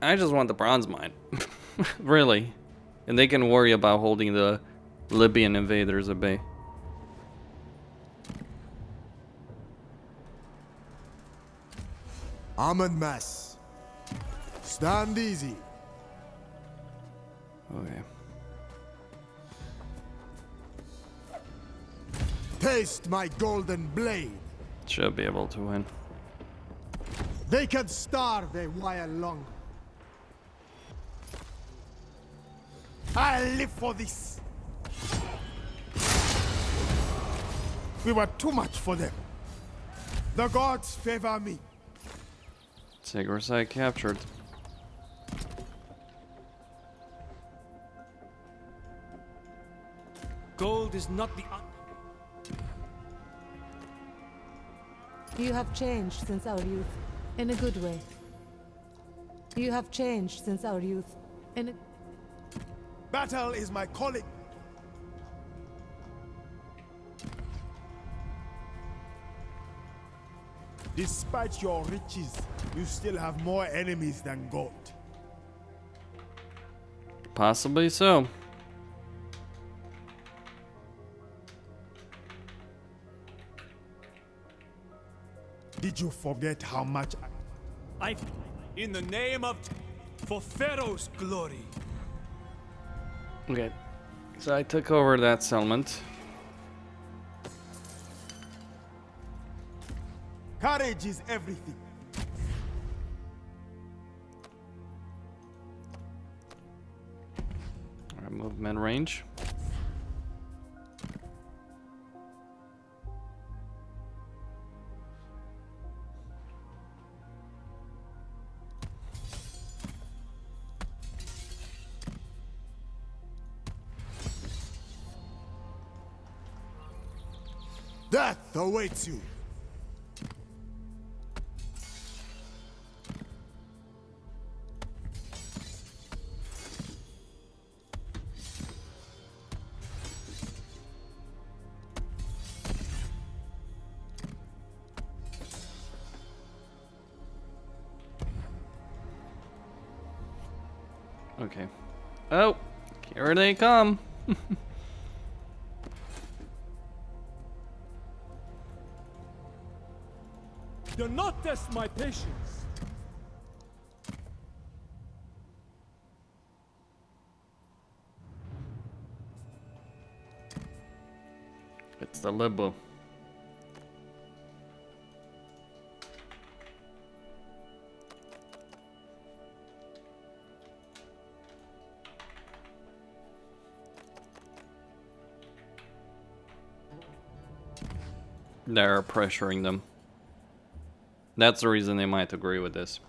[SPEAKER 1] I just want the bronze mine. Really. And they can worry about holding the Libyan invaders at bay.
[SPEAKER 3] Amenmesse. Stand easy.
[SPEAKER 1] Okay.
[SPEAKER 3] Taste my golden blade.
[SPEAKER 1] Should be able to win.
[SPEAKER 3] They can starve a while longer. I live for this. We were too much for them. The gods favor me.
[SPEAKER 1] Sigurdside captured.
[SPEAKER 6] Gold is not the...
[SPEAKER 4] You have changed since our youth. In a good way. You have changed since our youth. In a...
[SPEAKER 3] Battle is my calling. Despite your riches, you still have more enemies than gold.
[SPEAKER 1] Possibly so.
[SPEAKER 3] Did you forget how much
[SPEAKER 8] I...
[SPEAKER 9] In the name of...
[SPEAKER 8] For Pharaoh's glory.
[SPEAKER 1] Okay. So I took over that settlement.
[SPEAKER 3] Courage is everything.
[SPEAKER 1] Alright, movement range.
[SPEAKER 3] Death awaits you.
[SPEAKER 1] Okay. Oh, here they come.
[SPEAKER 5] Do not test my patience.
[SPEAKER 1] It's the Libu. They're pressuring them. That's the reason they might agree with this.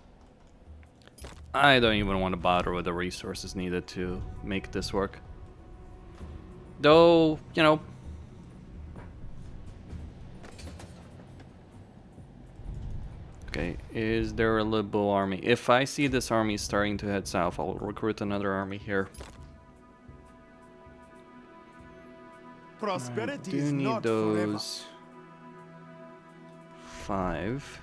[SPEAKER 1] I don't even want to bother with the resources needed to make this work. Though, you know... Okay, is there a Libu army? If I see this army starting to head south, I'll recruit another army here.
[SPEAKER 3] Prosperity
[SPEAKER 1] I do
[SPEAKER 3] is
[SPEAKER 1] need
[SPEAKER 3] not
[SPEAKER 1] those 5.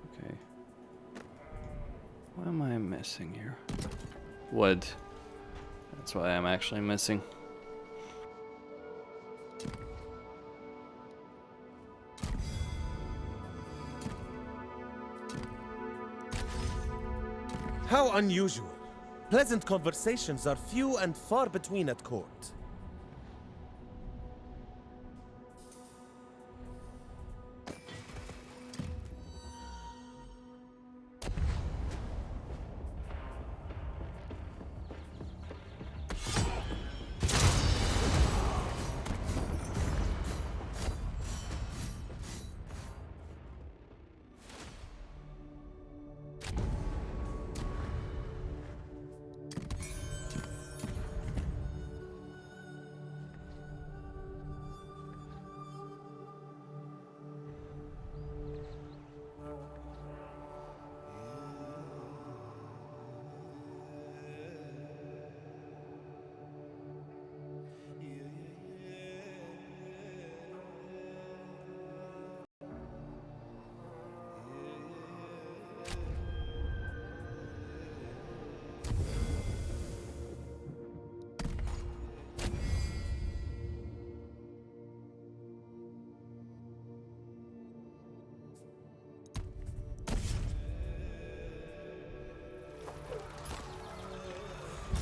[SPEAKER 1] Okay. What am I missing here? Wood. That's what I'm actually missing.
[SPEAKER 2] How unusual. Pleasant conversations are few and far between at court.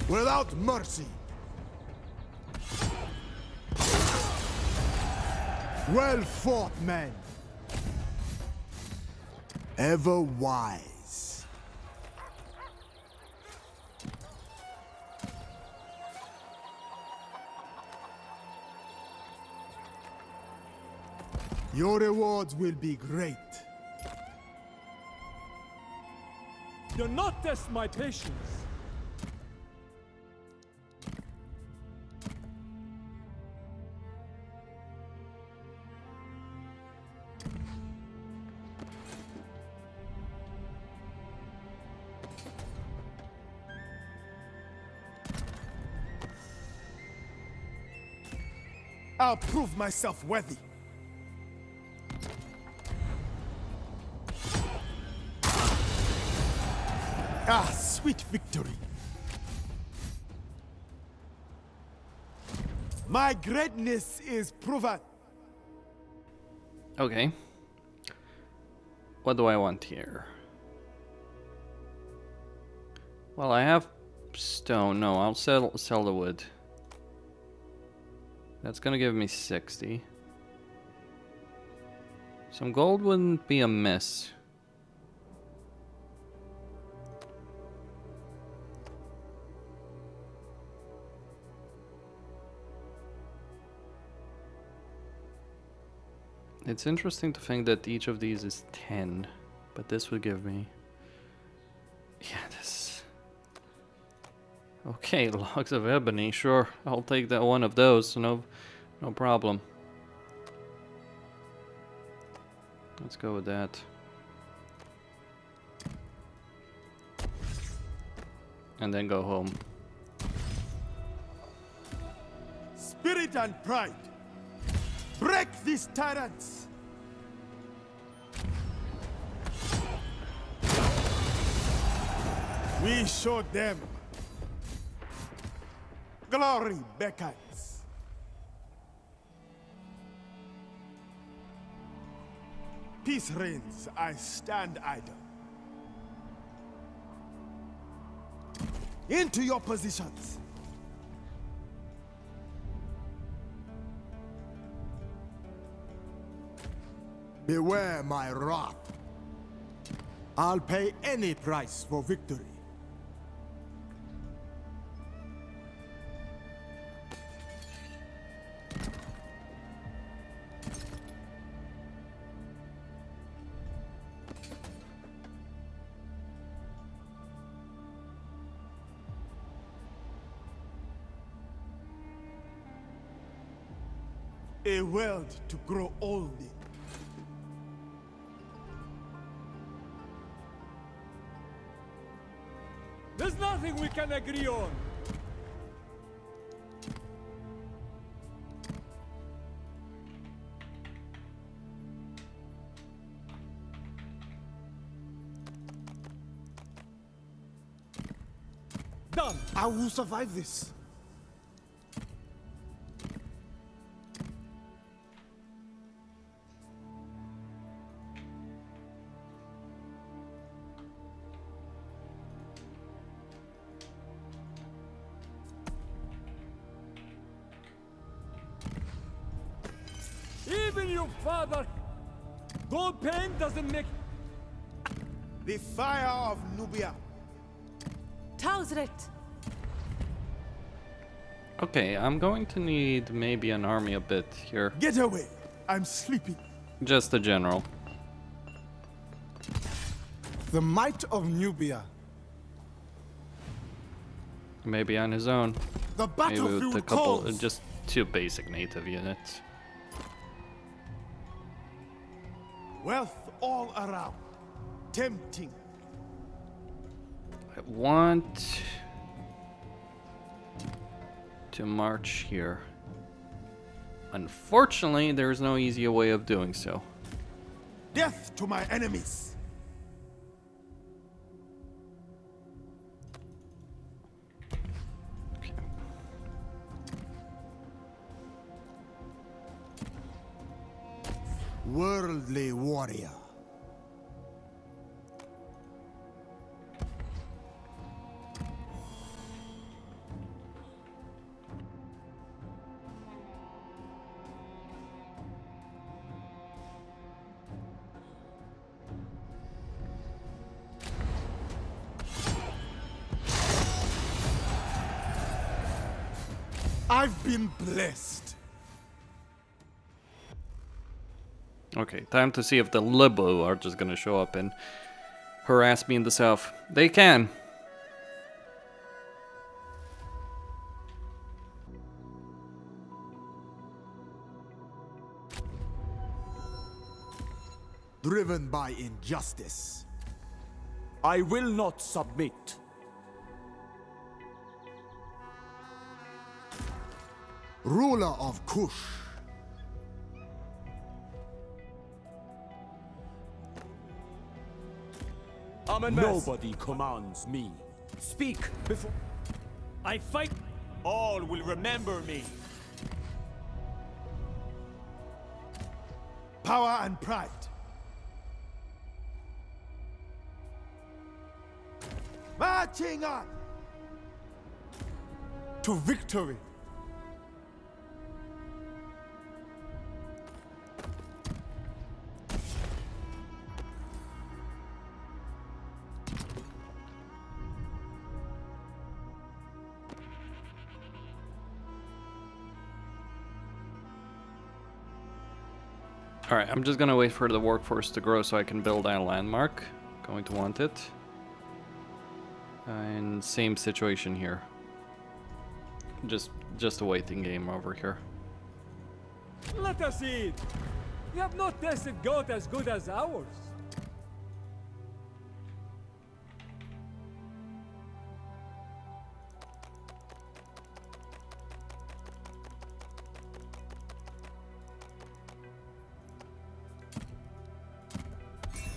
[SPEAKER 3] Without mercy. Well fought, men. Ever wise. Your rewards will be great.
[SPEAKER 5] Do not test my patience.
[SPEAKER 3] I'll prove myself worthy. Ah, sweet victory. My greatness is proven.
[SPEAKER 1] Okay. What do I want here? Well, I have stone. No, I'll sell the wood. That's gonna give me 60. Some gold wouldn't be amiss. It's interesting to think that each of these is 10, but this would give me... Yeah, this... Okay, logs of ebony, sure. I'll take that one of those, no problem. Let's go with that. And then go home.
[SPEAKER 3] Spirit and pride. Break these tyrants! We showed them. Glory beckons. Peace reigns, I stand idle. Into your positions.
[SPEAKER 2] Beware my wrath. I'll pay any price for victory.
[SPEAKER 3] A world to grow old in.
[SPEAKER 5] There's nothing we can agree on. Done.
[SPEAKER 7] I will survive this.
[SPEAKER 5] Even your father. Gold pain doesn't make.
[SPEAKER 3] The fire of Nubia.
[SPEAKER 4] Tausret!
[SPEAKER 1] Okay, I'm going to need maybe an army a bit here.
[SPEAKER 3] Get away! I'm sleeping.
[SPEAKER 1] Just a general.
[SPEAKER 7] The might of Nubia.
[SPEAKER 1] Maybe on his own.
[SPEAKER 2] The
[SPEAKER 1] Maybe
[SPEAKER 2] battlefield
[SPEAKER 1] with a couple,
[SPEAKER 2] calls.
[SPEAKER 1] just 2 basic native units.
[SPEAKER 3] Wealth all around. Tempting.
[SPEAKER 1] I want to march here. Unfortunately, there is no easier way of doing so.
[SPEAKER 3] Death to my enemies.
[SPEAKER 1] Okay.
[SPEAKER 2] Worldly warrior.
[SPEAKER 7] I've been blessed.
[SPEAKER 1] Okay, time to see if the Libo are just gonna show up and harass me in the south. They can.
[SPEAKER 2] Driven by injustice.
[SPEAKER 9] I will not submit.
[SPEAKER 2] Ruler of Kush.
[SPEAKER 5] Amenmesse.
[SPEAKER 9] Nobody commands me.
[SPEAKER 8] Speak before I fight.
[SPEAKER 9] All will remember me.
[SPEAKER 3] Power and pride. Marching on.
[SPEAKER 7] To victory.
[SPEAKER 1] Alright, I'm just gonna wait for the workforce to grow so I can build a landmark. Going to want it. And same situation here. Just a waiting game over here.
[SPEAKER 5] Let us eat. You have not tasted goat as good as ours.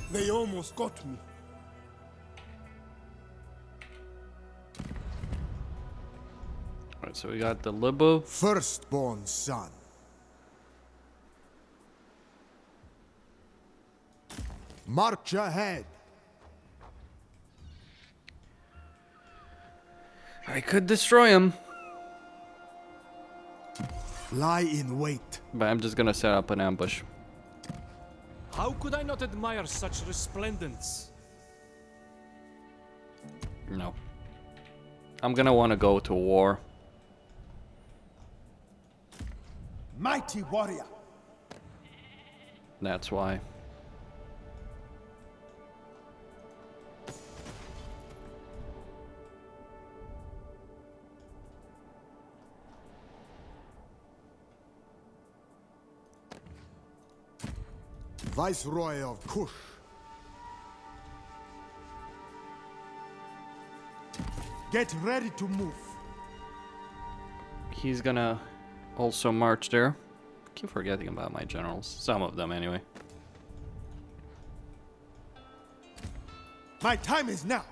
[SPEAKER 3] They almost got me.
[SPEAKER 1] Alright, so we got the Libo.
[SPEAKER 2] Firstborn son. March ahead.
[SPEAKER 1] I could destroy him,
[SPEAKER 2] Lie in wait.
[SPEAKER 1] but I'm just gonna set up an ambush.
[SPEAKER 6] How could I not admire such resplendence?
[SPEAKER 1] No. I'm gonna want to go to war.
[SPEAKER 3] Mighty warrior.
[SPEAKER 1] That's why.
[SPEAKER 3] Viceroy of Kush. Get ready to move.
[SPEAKER 1] He's gonna also march there. Keep forgetting about my generals. Some of them, anyway.
[SPEAKER 3] My time is now.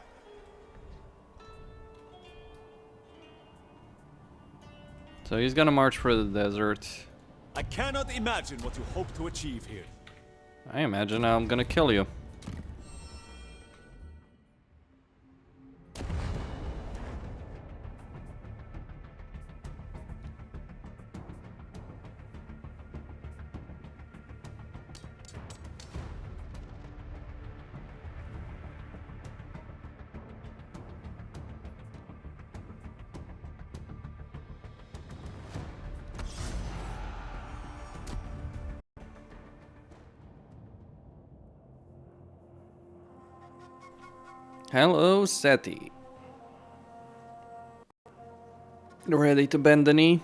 [SPEAKER 1] So he's gonna march for the desert.
[SPEAKER 9] I cannot imagine what you hope to achieve here.
[SPEAKER 1] I imagine I'm gonna kill you. Hello, Seti. Ready to bend the knee?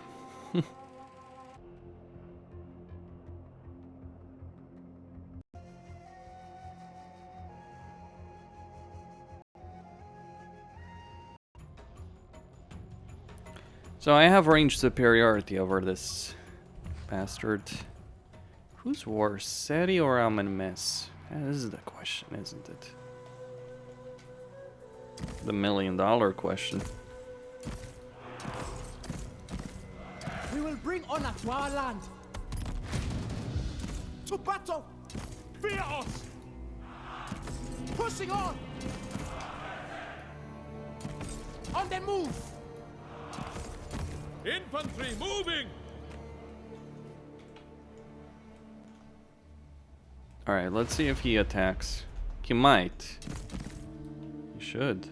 [SPEAKER 1] So I have range superiority over this bastard. Who's worse, Seti or Amenmesse? This is the question, isn't it? The $1 million question.
[SPEAKER 7] We will bring honor to our land. To battle! Fear us! Pushing on! On the move!
[SPEAKER 9] Infantry moving!
[SPEAKER 1] Alright, let's see if he attacks. He might. He should.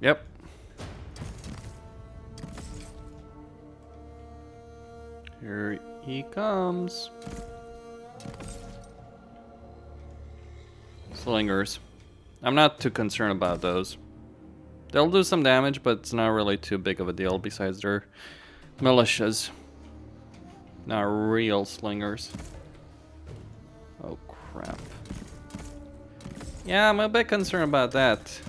[SPEAKER 1] Yep. Here he comes. Slingers. I'm not too concerned about those. They'll do some damage, but it's not really too big of a deal besides their militias. Not real slingers. Oh crap. Yeah, I'm a bit concerned about that.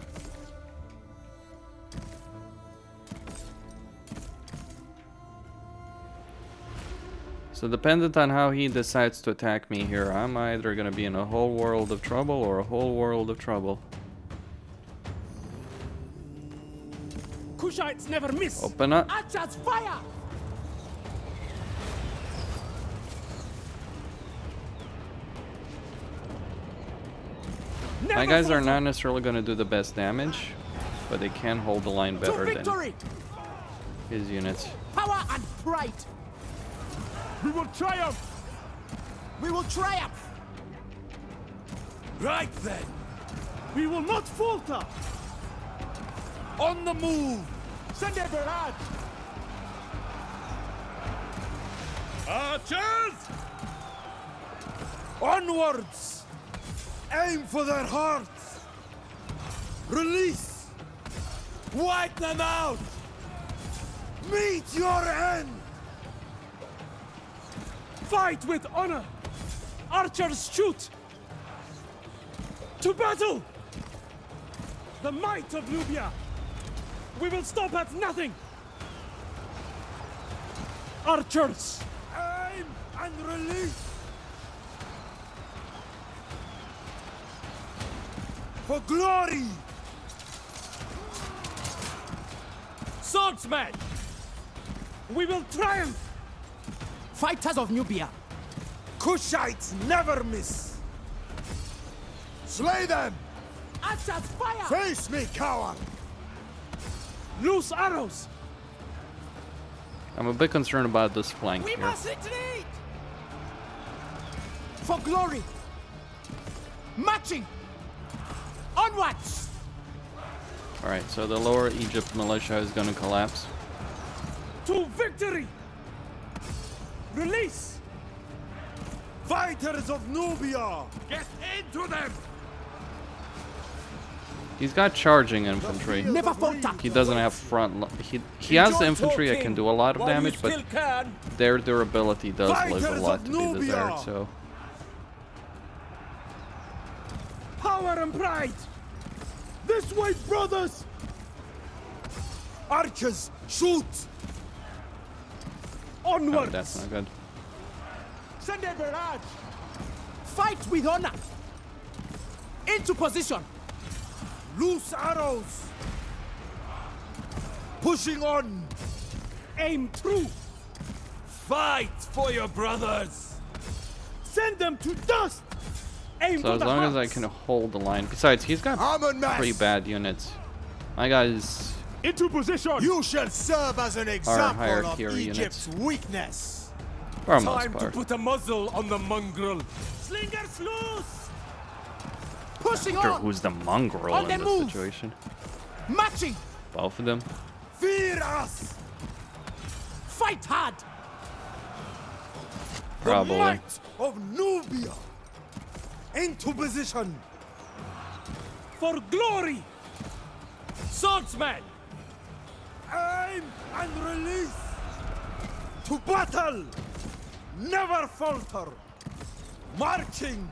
[SPEAKER 1] So dependent on how he decides to attack me here, I'm either gonna be in a whole world of trouble or a whole world of trouble.
[SPEAKER 7] Kushites never miss!
[SPEAKER 1] Open up.
[SPEAKER 7] Archers fire!
[SPEAKER 1] My guys are not necessarily gonna do the best damage, but they can hold the line better than his units.
[SPEAKER 7] Power and pride! We will triumph! We will triumph!
[SPEAKER 3] Right then.
[SPEAKER 7] We will not falter!
[SPEAKER 3] On the move.
[SPEAKER 7] Send a barrage!
[SPEAKER 3] Archers! Onwards! Aim for their hearts! Release! Wipe them out! Meet your end!
[SPEAKER 7] Fight with honor! Archers shoot! To battle! The might of Nubia! We will stop at nothing! Archers!
[SPEAKER 3] Aim and release! For glory!
[SPEAKER 7] Swordsmen! We will triumph! Fighters of Nubia!
[SPEAKER 3] Kushites never miss! Slay them!
[SPEAKER 7] Archers fire!
[SPEAKER 3] Face me, coward!
[SPEAKER 7] Loose arrows!
[SPEAKER 1] I'm a bit concerned about this flank
[SPEAKER 8] We
[SPEAKER 1] here.
[SPEAKER 8] must retreat!
[SPEAKER 7] For glory! Marching! Onwards!
[SPEAKER 1] Alright, so the lower Egypt militia is gonna collapse.
[SPEAKER 8] To victory! Release!
[SPEAKER 3] Fighters of Nubia!
[SPEAKER 8] Get into them!
[SPEAKER 1] He's got charging infantry.
[SPEAKER 7] Never falter!
[SPEAKER 1] He doesn't have front he has infantry that can do a lot of damage, but their durability does live a lot to be desired, so...
[SPEAKER 8] Power and pride! This way, brothers!
[SPEAKER 3] Archers, shoot!
[SPEAKER 1] Oh,
[SPEAKER 8] Onwards!
[SPEAKER 1] that's not good.
[SPEAKER 8] Send a barrage!
[SPEAKER 7] Fight with honor! Into position!
[SPEAKER 3] Loose arrows! Pushing on!
[SPEAKER 8] Aim true!
[SPEAKER 3] Fight for your brothers!
[SPEAKER 8] Send them to dust! Aim
[SPEAKER 1] So
[SPEAKER 8] for
[SPEAKER 1] as
[SPEAKER 8] the
[SPEAKER 1] long as I
[SPEAKER 8] hearts.
[SPEAKER 1] can hold the line. Besides, he's got
[SPEAKER 3] Amenmesse!
[SPEAKER 1] pretty bad units. My guys
[SPEAKER 8] Into position!
[SPEAKER 3] You shall serve as an example
[SPEAKER 1] higher
[SPEAKER 3] of
[SPEAKER 1] tier
[SPEAKER 3] Egypt's
[SPEAKER 1] units.
[SPEAKER 3] weakness.
[SPEAKER 1] for the most
[SPEAKER 9] Time to
[SPEAKER 1] part.
[SPEAKER 9] put a muzzle on the mongrel.
[SPEAKER 8] Slingers loose!
[SPEAKER 7] Pushing
[SPEAKER 1] Sure,
[SPEAKER 7] on!
[SPEAKER 1] who's the mongrel
[SPEAKER 7] On
[SPEAKER 1] in
[SPEAKER 7] the
[SPEAKER 1] this
[SPEAKER 7] move.
[SPEAKER 1] situation?
[SPEAKER 7] Marching!
[SPEAKER 1] Both of them?
[SPEAKER 3] Fear us!
[SPEAKER 7] Fight hard!
[SPEAKER 1] Probably.
[SPEAKER 3] The might of Nubia! Into position!
[SPEAKER 8] For glory! Swordsman!
[SPEAKER 3] Aim and release! To battle! Never falter! Marching!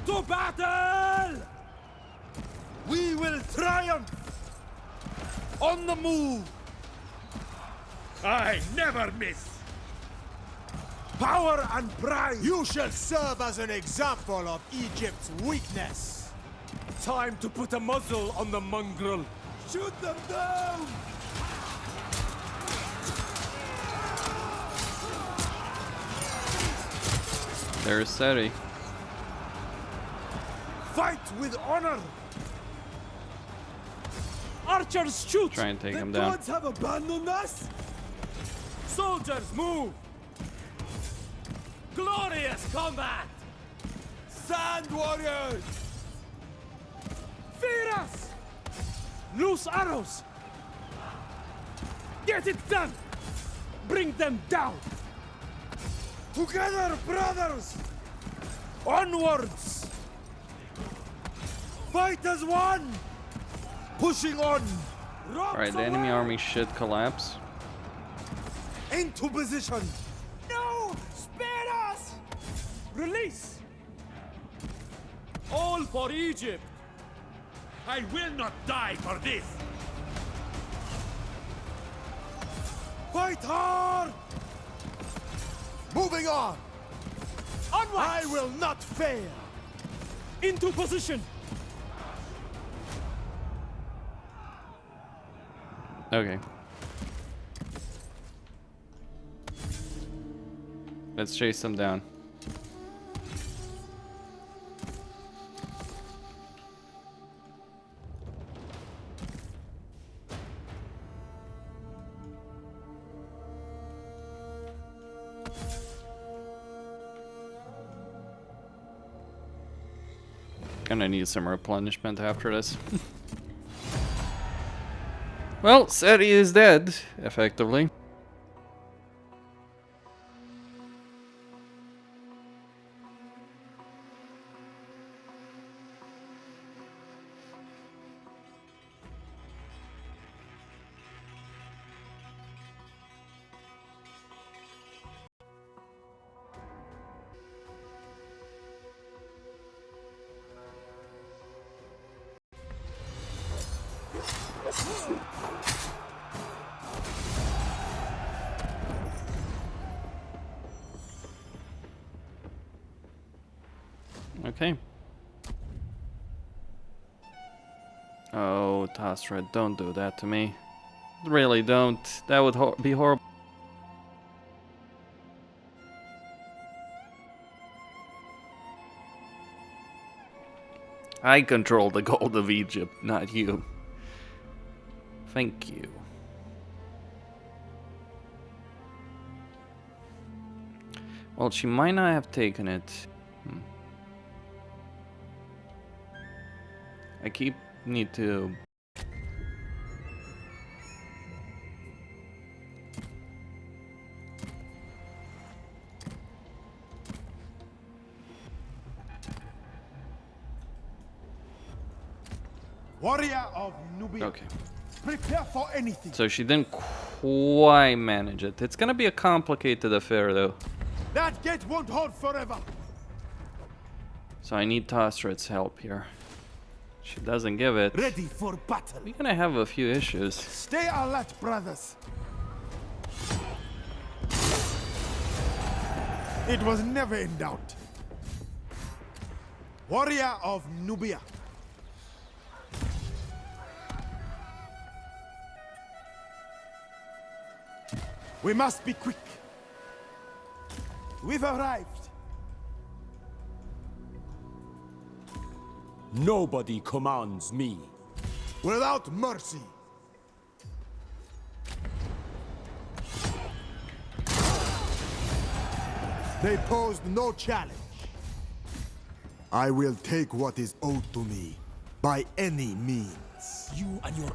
[SPEAKER 8] To battle!
[SPEAKER 3] We will triumph! On the move!
[SPEAKER 8] I never miss!
[SPEAKER 3] Power and pride! You shall serve as an example of Egypt's weakness!
[SPEAKER 9] Time to put a muzzle on the mongrel.
[SPEAKER 3] Shoot them down!
[SPEAKER 1] There's Seti.
[SPEAKER 3] Fight with honor!
[SPEAKER 8] Archers shoot!
[SPEAKER 1] Try and take
[SPEAKER 3] The
[SPEAKER 1] him down.
[SPEAKER 3] gods have abandoned us?
[SPEAKER 8] Soldiers move! Glorious combat!
[SPEAKER 3] Sand warriors!
[SPEAKER 8] Fear us! Loose arrows! Get it done! Bring them down!
[SPEAKER 3] Together, brothers! Onwards! Fight as one! Pushing on!
[SPEAKER 1] Alright, the enemy army should collapse.
[SPEAKER 3] Into position!
[SPEAKER 8] No! Spare us! Release! All for Egypt! I will not die for this!
[SPEAKER 3] Fight hard! Moving on!
[SPEAKER 8] Onwards!
[SPEAKER 3] I will not fail!
[SPEAKER 8] Into position!
[SPEAKER 1] Okay. Let's chase them down. Gonna need some replenishment after this. Well, Seti is dead, effectively. Okay. Oh, Tasred, don't do that to me. Really don't. That would be horrible. I control the gold of Egypt, not you. Thank you. Well, she might not have taken it. I need to...
[SPEAKER 3] Warrior of Nubia.
[SPEAKER 1] Okay.
[SPEAKER 3] Prepare for anything.
[SPEAKER 1] So she didn't quite manage it. It's gonna be a complicated affair, though.
[SPEAKER 3] That gate won't hold forever.
[SPEAKER 1] So I need Tosred's help here. She doesn't give it.
[SPEAKER 3] Ready for battle.
[SPEAKER 1] We're gonna have a few issues.
[SPEAKER 3] Stay alert, brothers. It was never in doubt. Warrior of Nubia. We must be quick. We've arrived.
[SPEAKER 9] Nobody commands me.
[SPEAKER 3] Without mercy. They posed no challenge. I will take what is owed to me by any means.
[SPEAKER 8] You and your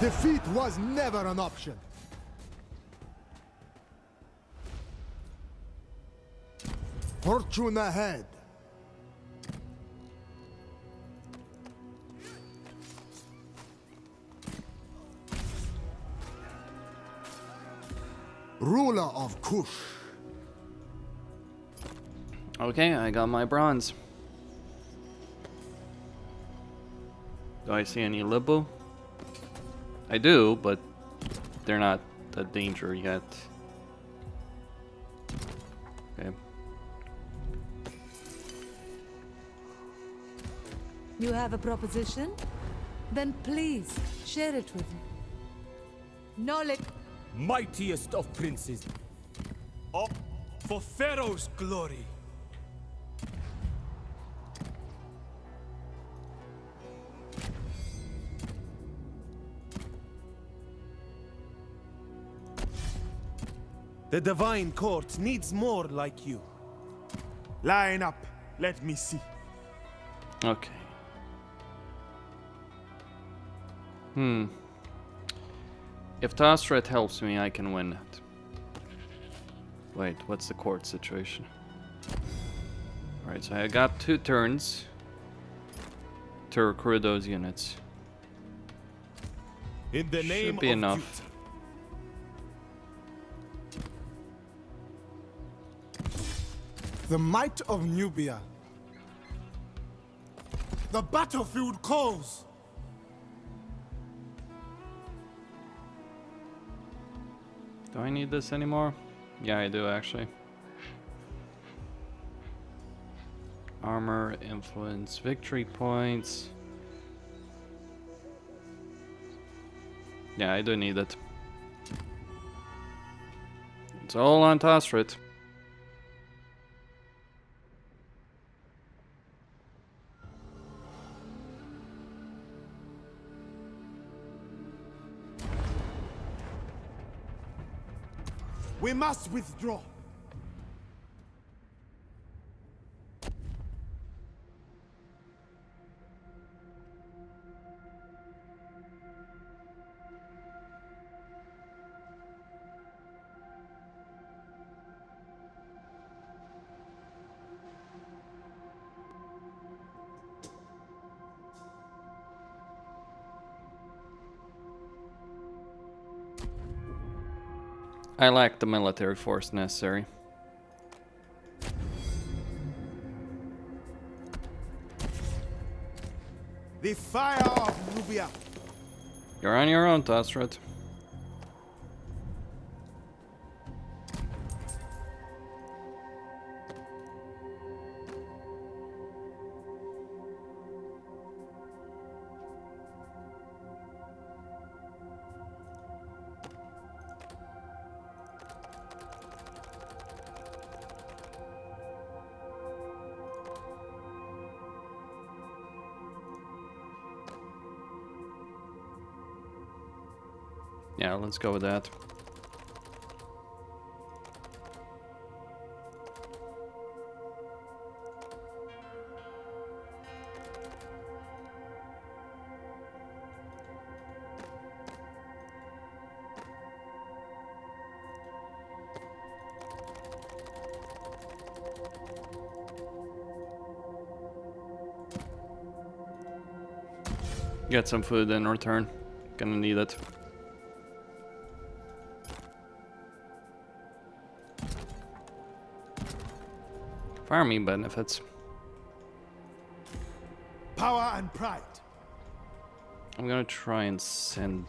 [SPEAKER 3] Defeat was never an option. Fortune ahead. Ruler of Kush.
[SPEAKER 1] Okay, I got my bronze. Do I see any Libu? I do, but they're not a danger yet. Okay.
[SPEAKER 4] You have a proposition? Then please share it with me. Knowledge.
[SPEAKER 8] mightiest of princes. Oh, for Pharaoh's glory.
[SPEAKER 2] The divine court needs more like you.
[SPEAKER 3] Line up. Let me see.
[SPEAKER 1] Okay. If Tosred helps me, I can win it. Wait, what's the court situation? Alright, so I got 2 turns to recruit those units.
[SPEAKER 2] In the name
[SPEAKER 1] Should be
[SPEAKER 2] of
[SPEAKER 1] enough.
[SPEAKER 2] duty.
[SPEAKER 7] The might of Nubia.
[SPEAKER 2] The battlefield calls.
[SPEAKER 1] Do I need this anymore? Yeah, I do actually. Armor, influence, victory points. Yeah, I do need it. It's all on Tosred.
[SPEAKER 3] We must withdraw.
[SPEAKER 1] I lack the military force necessary.
[SPEAKER 3] The fire of Nubia.
[SPEAKER 1] You're on your own, Tosred. Yeah, let's go with that. Get some food in return. Gonna need it. Farming benefits.
[SPEAKER 3] Power and pride.
[SPEAKER 1] I'm gonna try and send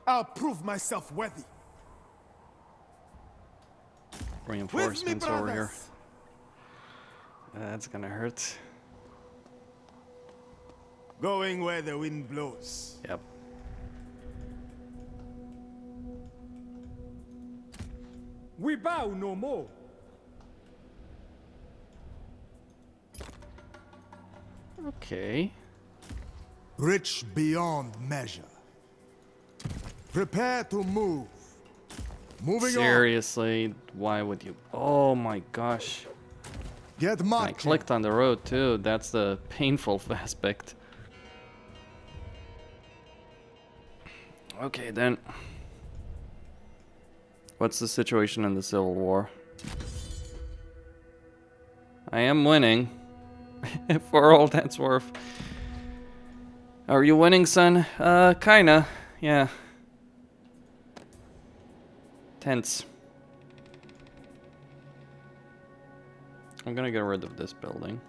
[SPEAKER 3] I'll prove myself worthy.
[SPEAKER 1] reinforcements over here. That's gonna hurt.
[SPEAKER 3] Going where the wind blows.
[SPEAKER 1] Yep.
[SPEAKER 5] We bow no more.
[SPEAKER 1] Okay.
[SPEAKER 3] Rich beyond measure. Prepare to move. Moving
[SPEAKER 1] Seriously, why would you? Oh my gosh.
[SPEAKER 3] on. Get
[SPEAKER 1] I
[SPEAKER 3] marching.
[SPEAKER 1] clicked on the road too. That's the painful aspect. Okay then. What's the situation in the Civil War? I am winning. For all that's worth. Are you winning, son? Kinda. Yeah. Tense. I'm gonna get rid of this building.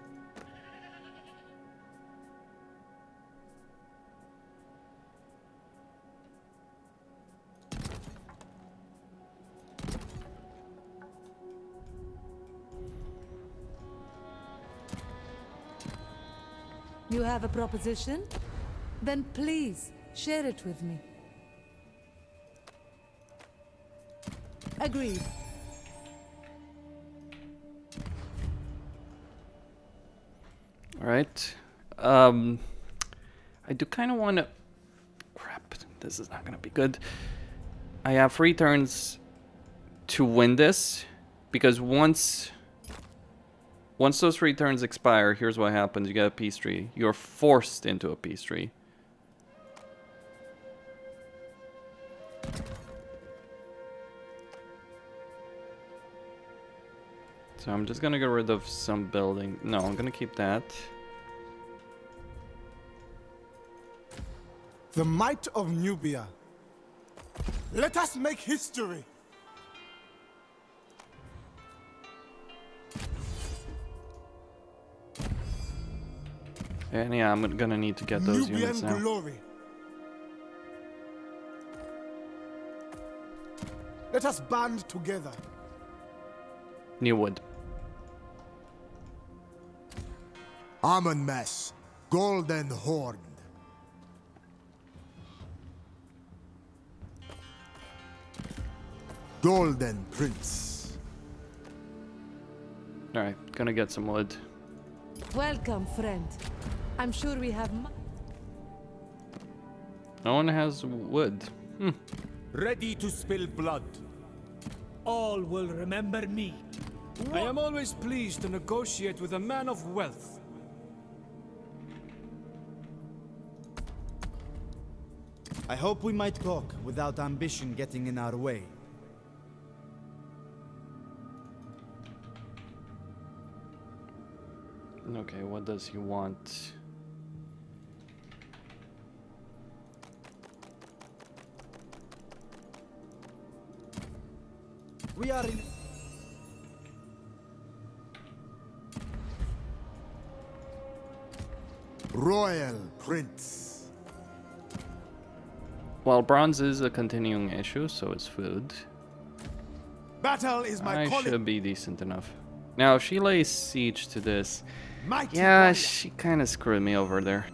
[SPEAKER 4] You have a proposition? Then please, share it with me. Agreed.
[SPEAKER 1] Alright. I do kind of want to... Crap, this is not going to be good. I have 3 turns to win this, because once those 3 turns expire, here's what happens. You get a peace tree. You're forced into a peace tree. So I'm just gonna get rid of some building. No, I'm gonna keep that.
[SPEAKER 7] The might of Nubia. Let us make history.
[SPEAKER 1] And yeah, I'm gonna need to get those units
[SPEAKER 7] Nubian
[SPEAKER 1] now.
[SPEAKER 7] glory. Let us band together.
[SPEAKER 1] New wood.
[SPEAKER 3] Amenmesse, golden horned. Golden prince.
[SPEAKER 1] Alright, gonna get some wood.
[SPEAKER 4] Welcome, friend. I'm sure we have
[SPEAKER 1] No one has wood.
[SPEAKER 8] Ready to spill blood. All will remember me.
[SPEAKER 6] I am always pleased to negotiate with a man of wealth.
[SPEAKER 10] I hope we might talk without ambition getting in our way.
[SPEAKER 1] Okay, what does he want?
[SPEAKER 10] We are in...
[SPEAKER 3] Royal prince.
[SPEAKER 1] Well, bronze is a continuing issue, so is food.
[SPEAKER 3] Battle is my
[SPEAKER 1] I
[SPEAKER 3] calling.
[SPEAKER 1] should be decent enough. Now, if she lays siege to this...
[SPEAKER 3] Mighty
[SPEAKER 1] Yeah,
[SPEAKER 3] warrior.
[SPEAKER 1] she kind of screwed me over there.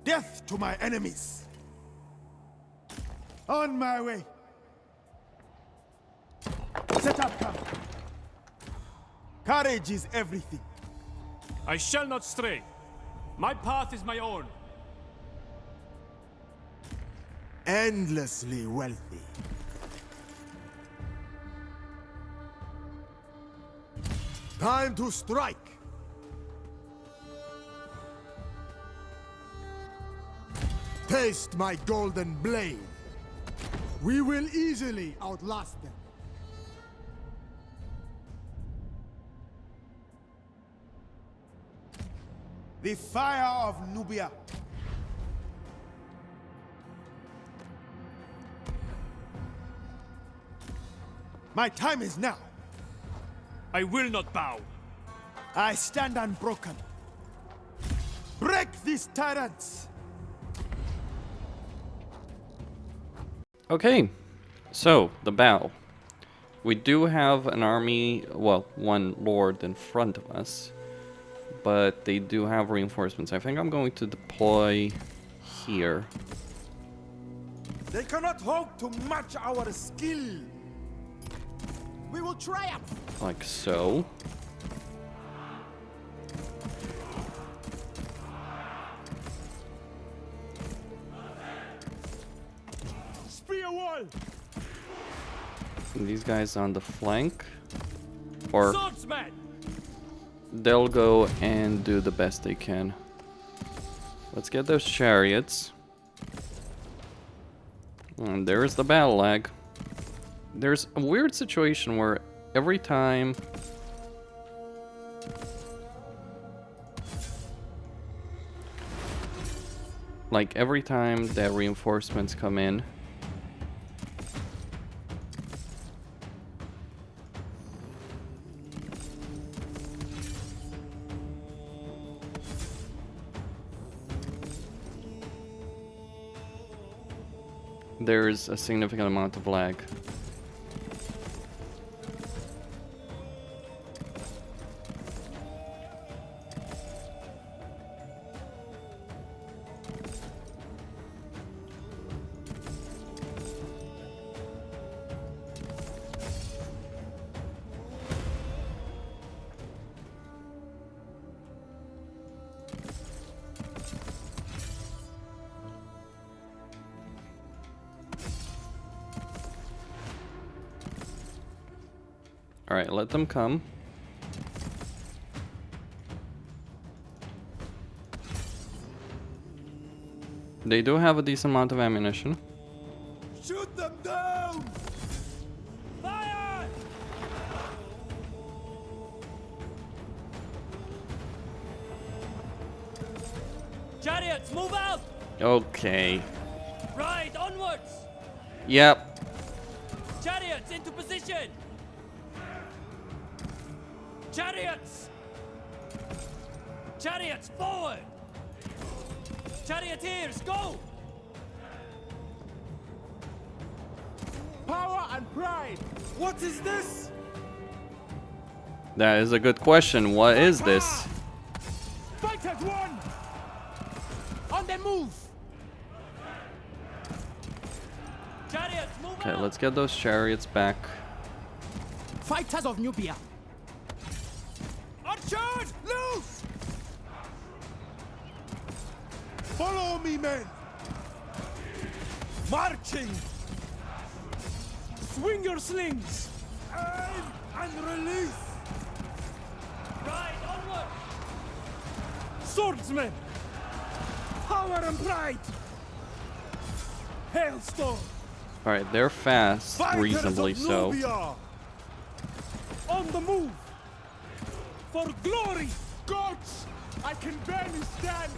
[SPEAKER 3] Death to my enemies! On my way! Set up camp! Courage is everything.
[SPEAKER 5] I shall not stray. My path is my own.
[SPEAKER 3] Endlessly wealthy. Time to strike! Taste my golden blade! We will easily outlast them. The fire of Nubia. My time is now.
[SPEAKER 5] I will not bow.
[SPEAKER 3] I stand unbroken. Break these tyrants!
[SPEAKER 1] Okay, so the battle. We do have an army, well, one lord in front of us, but they do have reinforcements. I think I'm going to deploy here.
[SPEAKER 3] They cannot hope to match our skill.
[SPEAKER 7] We will triumph!
[SPEAKER 1] Like so.
[SPEAKER 3] Spear wall!
[SPEAKER 1] And these guys on the flank. Or
[SPEAKER 5] Swordsman!
[SPEAKER 1] they'll go and do the best they can. Let's get those chariots. And there's the battle lag. There's a weird situation where every time that reinforcements come in, there's a significant amount of lag. Alright, let them come. They do have a decent amount of ammunition.
[SPEAKER 3] Shoot them down!
[SPEAKER 5] Fire! Chariots, move out!
[SPEAKER 1] Okay.
[SPEAKER 5] Ride onwards!
[SPEAKER 1] Yep.
[SPEAKER 5] Chariots into position! Chariots! Chariots forward! Charioteers, go!
[SPEAKER 3] Power and pride! What is this?
[SPEAKER 1] That is a good question. What is this?
[SPEAKER 3] Fight as one! On the move!
[SPEAKER 5] Chariots, move
[SPEAKER 1] Okay,
[SPEAKER 5] out!
[SPEAKER 1] let's get those chariots back.
[SPEAKER 7] Fighters of Nubia!
[SPEAKER 3] Archers, loose! Follow me, men! Marching!
[SPEAKER 5] Swing your slings!
[SPEAKER 3] Aim and release!
[SPEAKER 5] Ride onward!
[SPEAKER 3] Swordsmen! Power and pride! Hailstorm!
[SPEAKER 1] Alright, they're fast,
[SPEAKER 3] Fighters
[SPEAKER 1] reasonably
[SPEAKER 3] of
[SPEAKER 1] so.
[SPEAKER 3] Nubia! On the move! For glory! Gods! I can barely stand!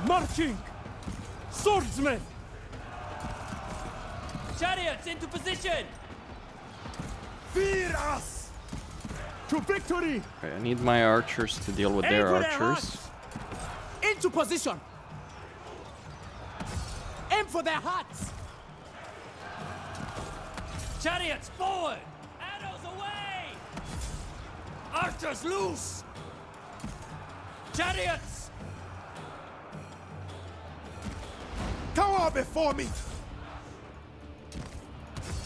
[SPEAKER 3] Marching! Swordsmen!
[SPEAKER 5] Chariots into position!
[SPEAKER 3] Fear us! To victory!
[SPEAKER 1] Okay, I need my archers to deal with their
[SPEAKER 3] Aim for their
[SPEAKER 1] archers.
[SPEAKER 3] hearts!
[SPEAKER 7] Into position! Aim for their hearts!
[SPEAKER 5] Chariots forward! Arrows away! Archers loose! Chariots!
[SPEAKER 3] Cower before me!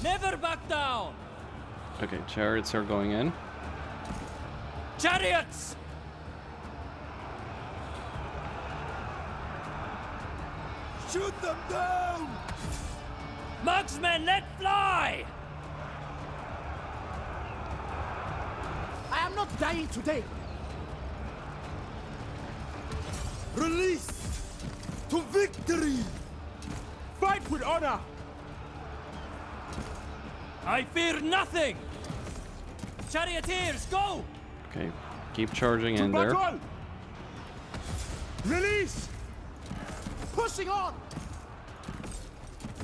[SPEAKER 5] Never back down!
[SPEAKER 1] Okay, chariots are going in.
[SPEAKER 5] Chariots!
[SPEAKER 3] Shoot them down!
[SPEAKER 5] Marksmen, let fly!
[SPEAKER 7] I am not dying today.
[SPEAKER 3] Release! To victory!
[SPEAKER 5] Fight with honor! I fear nothing! Charioteers, go!
[SPEAKER 1] Okay, keep charging in there.
[SPEAKER 5] Release!
[SPEAKER 7] Pushing on!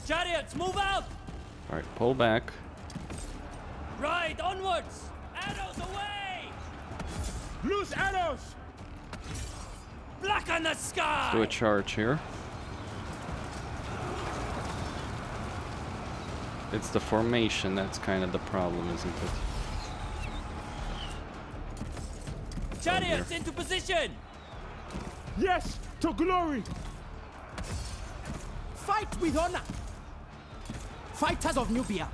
[SPEAKER 5] Chariots, move out!
[SPEAKER 1] Alright, pull back.
[SPEAKER 5] Ride onwards! Arrows away!
[SPEAKER 3] Loose arrows!
[SPEAKER 5] Black on the sky!
[SPEAKER 1] Do a charge here. It's the formation that's kind of the problem, isn't it?
[SPEAKER 5] Chariots into position!
[SPEAKER 3] Yes! To glory!
[SPEAKER 7] Fight with honor! Fighters of Nubia!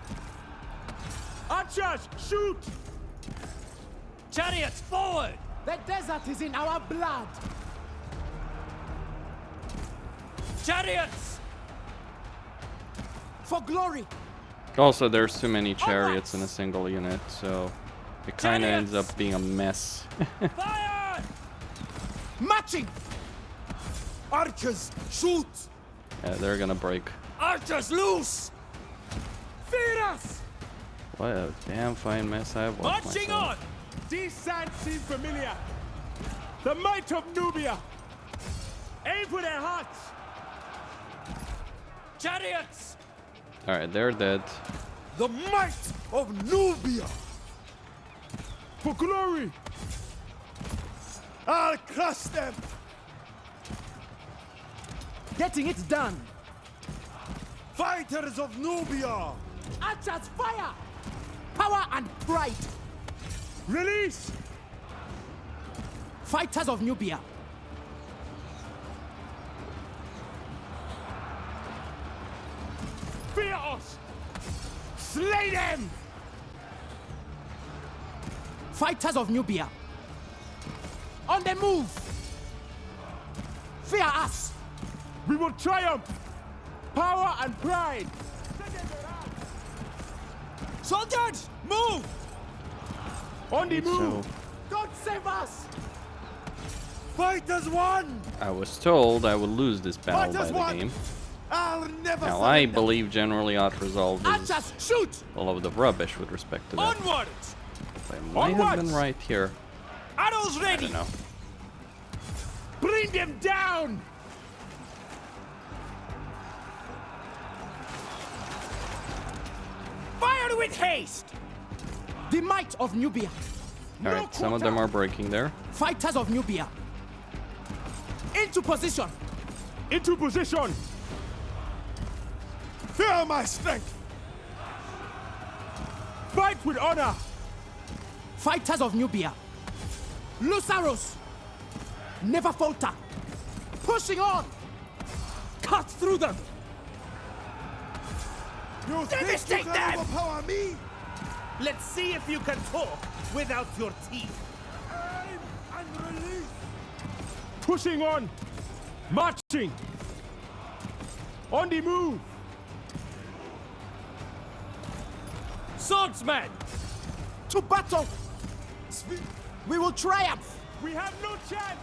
[SPEAKER 3] Archers, shoot!
[SPEAKER 5] Chariots, forward!
[SPEAKER 7] The desert is in our blood!
[SPEAKER 5] Chariots!
[SPEAKER 7] For glory!
[SPEAKER 1] Also, there's too many chariots in a single unit, so it kind of ends up being a mess.
[SPEAKER 5] Fire!
[SPEAKER 7] Marching!
[SPEAKER 3] Archers, shoot!
[SPEAKER 1] Yeah, they're gonna break.
[SPEAKER 5] Archers, loose!
[SPEAKER 3] Feed us!
[SPEAKER 1] What a damn fine mess I've watched
[SPEAKER 5] Marching
[SPEAKER 1] myself.
[SPEAKER 5] on!
[SPEAKER 3] These signs seem familiar. The might of Nubia! Aim for their hearts!
[SPEAKER 5] Chariots!
[SPEAKER 1] Alright, they're dead.
[SPEAKER 3] The might of Nubia! For glory! I'll crush them!
[SPEAKER 7] Getting it done!
[SPEAKER 3] Fighters of Nubia!
[SPEAKER 7] Archers, fire! Power and pride!
[SPEAKER 3] Release!
[SPEAKER 7] Fighters of Nubia!
[SPEAKER 3] Fear us! Slay them!
[SPEAKER 7] Fighters of Nubia! On the move! Fear us!
[SPEAKER 3] We will triumph! Power and pride!
[SPEAKER 7] Soldiers, move!
[SPEAKER 3] On the
[SPEAKER 1] So,
[SPEAKER 3] move!
[SPEAKER 7] God save us!
[SPEAKER 3] Fighters won!
[SPEAKER 1] I was told I would lose this battle by
[SPEAKER 3] Fighters
[SPEAKER 1] the
[SPEAKER 3] won!
[SPEAKER 1] game.
[SPEAKER 3] I'll never
[SPEAKER 1] Now, I
[SPEAKER 3] surrender.
[SPEAKER 1] believe generally auto-resolve is
[SPEAKER 7] Archers, shoot!
[SPEAKER 1] a load of rubbish with respect to that.
[SPEAKER 5] Onwards!
[SPEAKER 1] I might have been right here.
[SPEAKER 5] Arrows
[SPEAKER 1] I
[SPEAKER 5] ready!
[SPEAKER 1] don't know.
[SPEAKER 3] Bring them down!
[SPEAKER 5] Fire with haste!
[SPEAKER 7] The might of Nubia!
[SPEAKER 1] Alright, some of them are breaking there.
[SPEAKER 7] Fighters of Nubia! Into position!
[SPEAKER 3] Into position! Feel my strength! Fight with honor!
[SPEAKER 7] Fighters of Nubia! Loose arrows! Never falter! Pushing on! Cut through them!
[SPEAKER 3] You
[SPEAKER 5] Devastate
[SPEAKER 3] think you can
[SPEAKER 5] them!
[SPEAKER 3] overpower me?
[SPEAKER 8] Let's see if you can talk without your teeth.
[SPEAKER 3] Aim and release! Pushing on! Marching! On the move!
[SPEAKER 5] Swordsmen!
[SPEAKER 7] To battle! We will triumph!
[SPEAKER 3] We have no chance!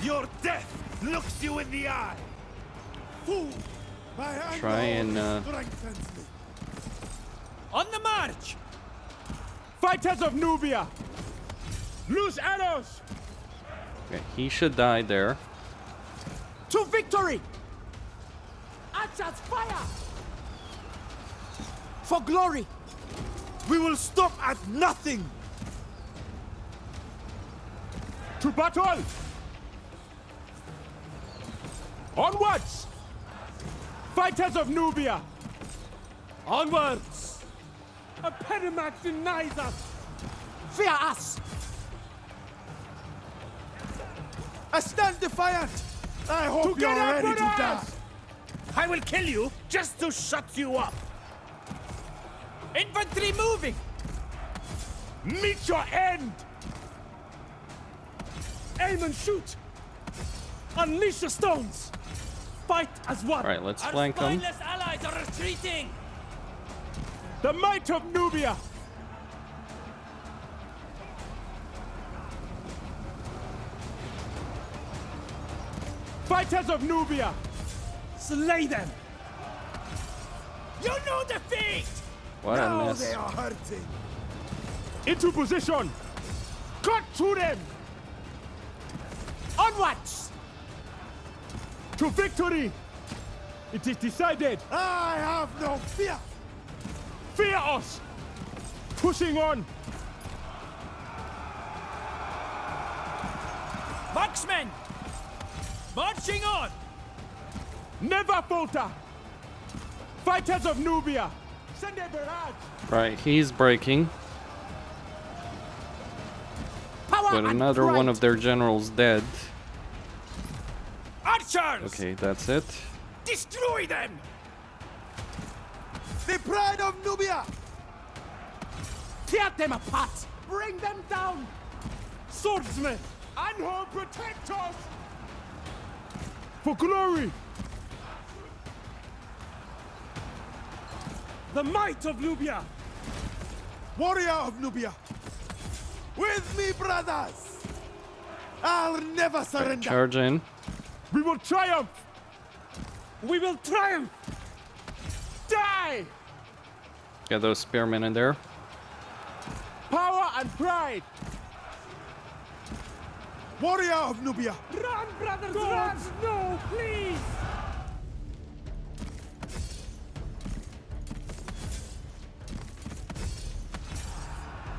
[SPEAKER 8] Your death looks you in the eye.
[SPEAKER 3] Fool! My anger
[SPEAKER 1] Try and,
[SPEAKER 3] strengthens me.
[SPEAKER 5] On the march!
[SPEAKER 3] Fighters of Nubia! Loose arrows!
[SPEAKER 1] Okay, he should die there.
[SPEAKER 7] To victory! Archers, fire! For glory!
[SPEAKER 3] We will stop at nothing! To battle! Onwards! Fighters of Nubia!
[SPEAKER 5] Onwards!
[SPEAKER 3] A Perimac denies us!
[SPEAKER 7] Fear us!
[SPEAKER 3] I stand defiant!
[SPEAKER 2] I hope you're
[SPEAKER 8] Together,
[SPEAKER 2] ready to die.
[SPEAKER 8] brothers! I will kill you just to shut you up. Infantry moving! Meet your end!
[SPEAKER 5] Aim and shoot! Unleash the stones! Fight as one!
[SPEAKER 1] Alright, let's flank them.
[SPEAKER 8] Allies are retreating!
[SPEAKER 5] The might of Nubia! Fighters of Nubia! Slay them!
[SPEAKER 8] You know defeat!
[SPEAKER 1] What a
[SPEAKER 2] Now
[SPEAKER 1] miss.
[SPEAKER 2] they are hurting.
[SPEAKER 5] Into position! Cut through them!
[SPEAKER 8] Onwards!
[SPEAKER 5] To victory! It is decided!
[SPEAKER 2] I have no fear.
[SPEAKER 5] Fear us! Pushing on!
[SPEAKER 8] Marksmen! Marching on!
[SPEAKER 5] Never falter! Fighters of Nubia! Send a barrage!
[SPEAKER 1] Right, he's breaking.
[SPEAKER 8] Power
[SPEAKER 1] But
[SPEAKER 8] and
[SPEAKER 1] another
[SPEAKER 8] pride.
[SPEAKER 1] one of their generals dead.
[SPEAKER 8] Archers!
[SPEAKER 1] Okay, that's it.
[SPEAKER 8] Destroy them!
[SPEAKER 2] The pride of Nubia.
[SPEAKER 8] Tear them apart! Bring them down!
[SPEAKER 5] Swordsmen! Anhor, protect us! For glory! The might of Nubia!
[SPEAKER 2] Warrior of Nubia. With me, brothers. I'll never surrender.
[SPEAKER 1] Charge in.
[SPEAKER 5] We will triumph! We will triumph! Die!
[SPEAKER 1] Get those spearmen in there.
[SPEAKER 5] Power and pride!
[SPEAKER 2] Warrior of Nubia.
[SPEAKER 5] Run, brothers, run! No, please!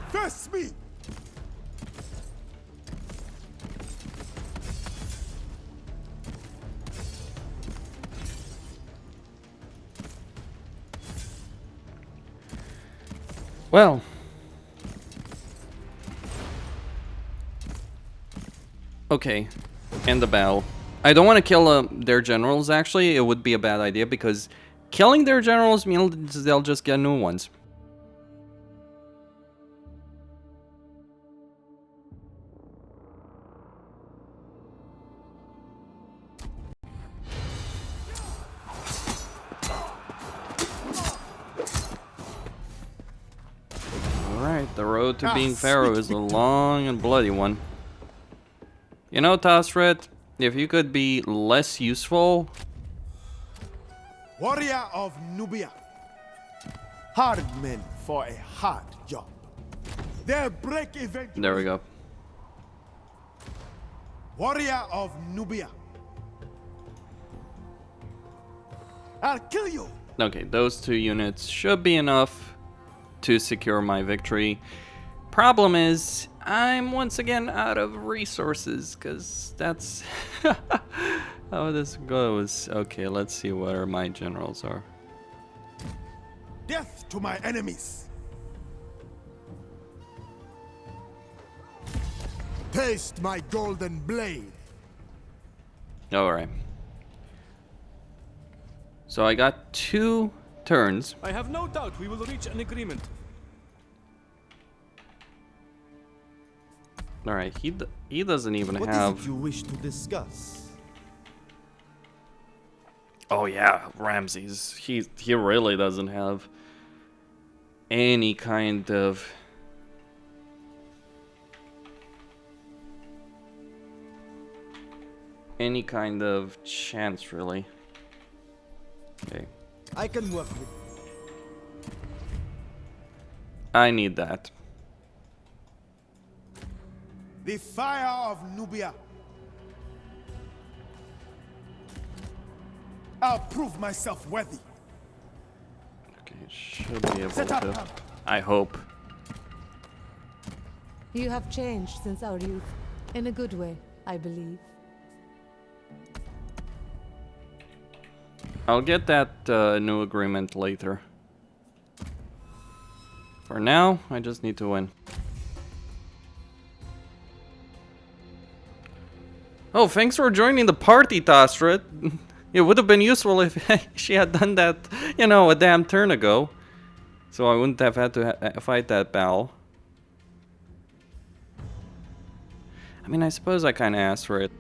[SPEAKER 2] Face me.
[SPEAKER 1] Well. Okay. End the battle. I don't want to kill their generals, actually. It would be a bad idea, because killing their generals means they'll just get new ones. Alright, the road to being Pharaoh is a long and bloody one. You know, Tasret, if you could be less useful...
[SPEAKER 2] Warrior of Nubia. Hard men for a hard job. Their break eventually.
[SPEAKER 1] There we go.
[SPEAKER 2] Warrior of Nubia. I'll kill you.
[SPEAKER 1] Okay, those two units should be enough to secure my victory. Problem is, I'm once again out of resources, because that's how this goes. Okay, let's see where my generals are.
[SPEAKER 2] Death to my enemies. Taste my golden blade.
[SPEAKER 1] Alright. So I got 2 turns.
[SPEAKER 6] I have no doubt we will reach an agreement.
[SPEAKER 1] Alright, he doesn't even
[SPEAKER 10] What is
[SPEAKER 1] have...
[SPEAKER 10] it you wish to discuss?
[SPEAKER 1] Oh yeah, Ramses. He really doesn't have any kind of... chance, really. Okay.
[SPEAKER 10] I can work with.
[SPEAKER 1] I need that.
[SPEAKER 2] The fire of Nubia. I'll prove myself worthy.
[SPEAKER 1] Okay, should be able
[SPEAKER 2] Set up
[SPEAKER 1] to.
[SPEAKER 2] camp.
[SPEAKER 1] I hope.
[SPEAKER 4] You have changed since our youth. In a good way, I believe.
[SPEAKER 1] I'll get that new agreement later. For now, I just need to win. Oh, thanks for joining the party, Tastrit. It would have been useful if she had done that, you know, a damn turn ago. So I wouldn't have had to fight that battle. I mean, I suppose I kind of asked for it.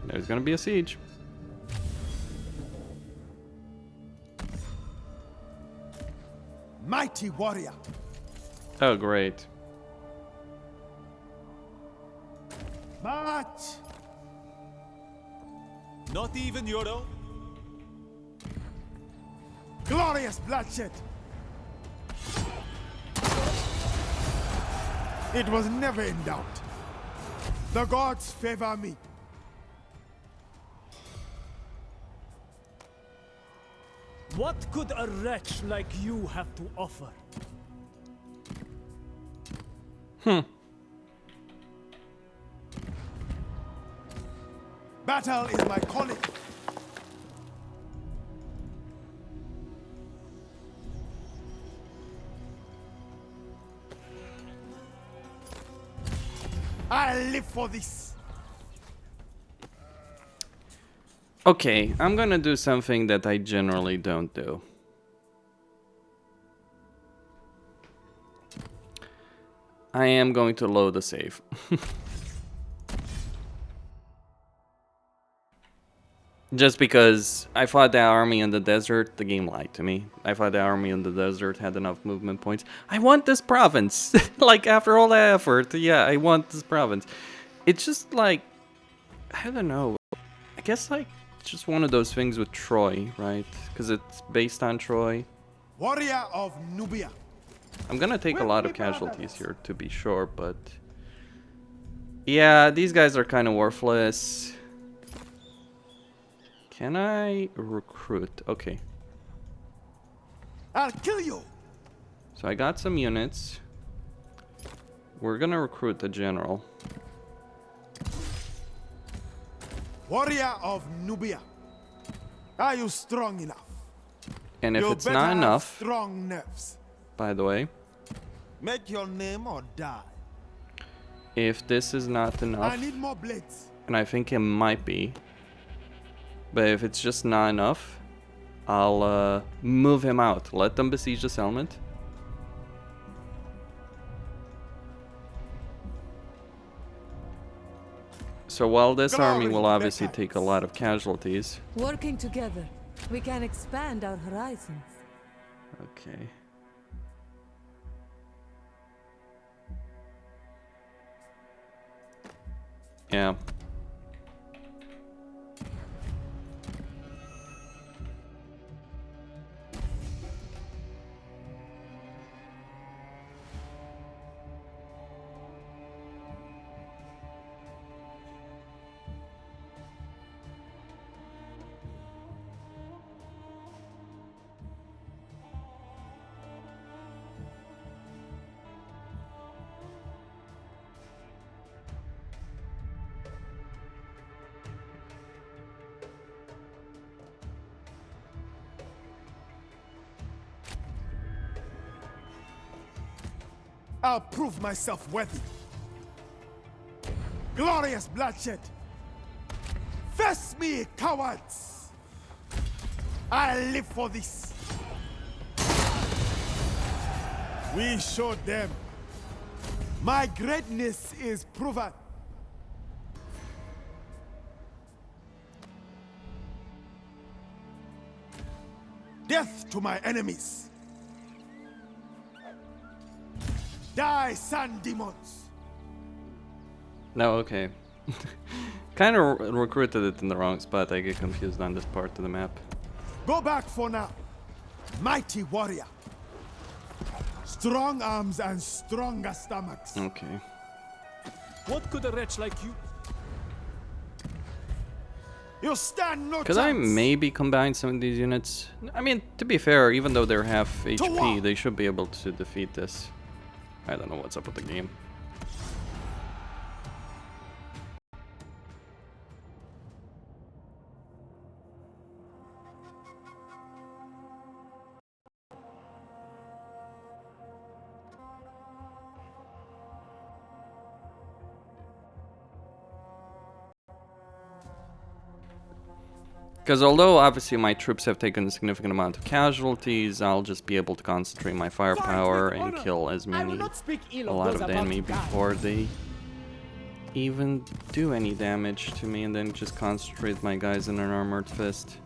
[SPEAKER 1] There's gonna be a siege.
[SPEAKER 2] Mighty warrior.
[SPEAKER 1] Oh, great.
[SPEAKER 2] March.
[SPEAKER 9] Not even Yoro?
[SPEAKER 2] Glorious bloodshed. It was never in doubt. The gods favor me.
[SPEAKER 8] What could a wretch like you have to offer?
[SPEAKER 2] Battle is my calling. I live for this.
[SPEAKER 1] Okay, I'm gonna do something that I generally don't do. I am going to load a save. Just because I fought the army in the desert, the game lied to me. I thought the army in the desert had enough movement points. I want this province! Like, after all that effort, yeah, I want this province. It's just like, I don't know. I guess, like, it's just one of those things with Troy, right? Because it's based on Troy.
[SPEAKER 2] Warrior of Nubia.
[SPEAKER 1] I'm gonna take a lot of casualties here, to be sure, but... yeah, these guys are kind of worthless. Can I recruit? Okay.
[SPEAKER 2] I'll kill you.
[SPEAKER 1] So I got some units. We're gonna recruit the general.
[SPEAKER 2] Warrior of Nubia. Are you strong enough?
[SPEAKER 1] And if
[SPEAKER 2] You
[SPEAKER 1] it's
[SPEAKER 2] better
[SPEAKER 1] not
[SPEAKER 2] have
[SPEAKER 1] enough,
[SPEAKER 2] strong nerves.
[SPEAKER 1] by the way,
[SPEAKER 2] Make your name or die.
[SPEAKER 1] if this is not
[SPEAKER 2] I
[SPEAKER 1] enough,
[SPEAKER 2] need more blades.
[SPEAKER 1] and I think it might be, but if it's just not enough, I'll move him out. Let them besiege the settlement. So while this army will obviously take a lot of casualties.
[SPEAKER 4] Working together, we can expand our horizons.
[SPEAKER 1] Okay. Yeah.
[SPEAKER 2] I'll prove myself worthy. Glorious bloodshed. Face me, cowards. I live for this. We showed them. My greatness is proven. Death to my enemies. Die, sun demons!
[SPEAKER 1] No, okay. Kind of recruited it in the wrong spot. I get confused on this part of the map.
[SPEAKER 2] Go back for now. Mighty warrior. Strong arms and stronger stomachs.
[SPEAKER 1] Okay.
[SPEAKER 6] What could a wretch like you...
[SPEAKER 2] You stand no
[SPEAKER 1] Could
[SPEAKER 2] chance.
[SPEAKER 1] I maybe combine some of these units? I mean, to be fair, even though they're half HP, they should be able to defeat this. I don't know what's up with the game. Because although obviously my troops have taken a significant amount of casualties, I'll just be able to concentrate my firepower and kill as many, a lot of the enemy before they even do any damage to me, and then just concentrate my guys in an armored fist.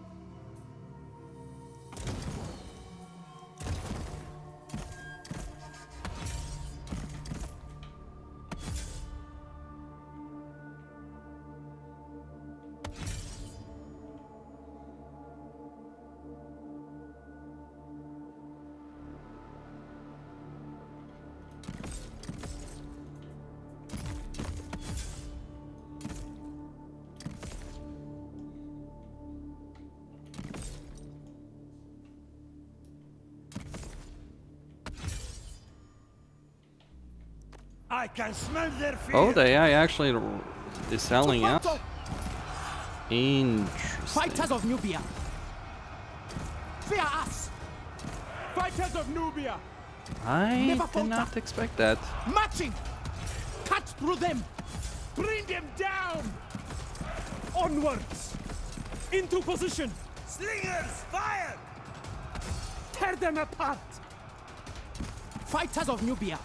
[SPEAKER 8] I can smell their fear.
[SPEAKER 1] Oh, the AI actually is selling out. Interesting.
[SPEAKER 7] Fighters of Nubia. Fear us.
[SPEAKER 2] Fighters of Nubia.
[SPEAKER 1] I did not expect that.
[SPEAKER 7] Marching. Cut through them.
[SPEAKER 2] Bring them down. Onwards. Into position.
[SPEAKER 8] Slingers, fire!
[SPEAKER 2] Tear them apart.
[SPEAKER 7] Fighters of Nubia.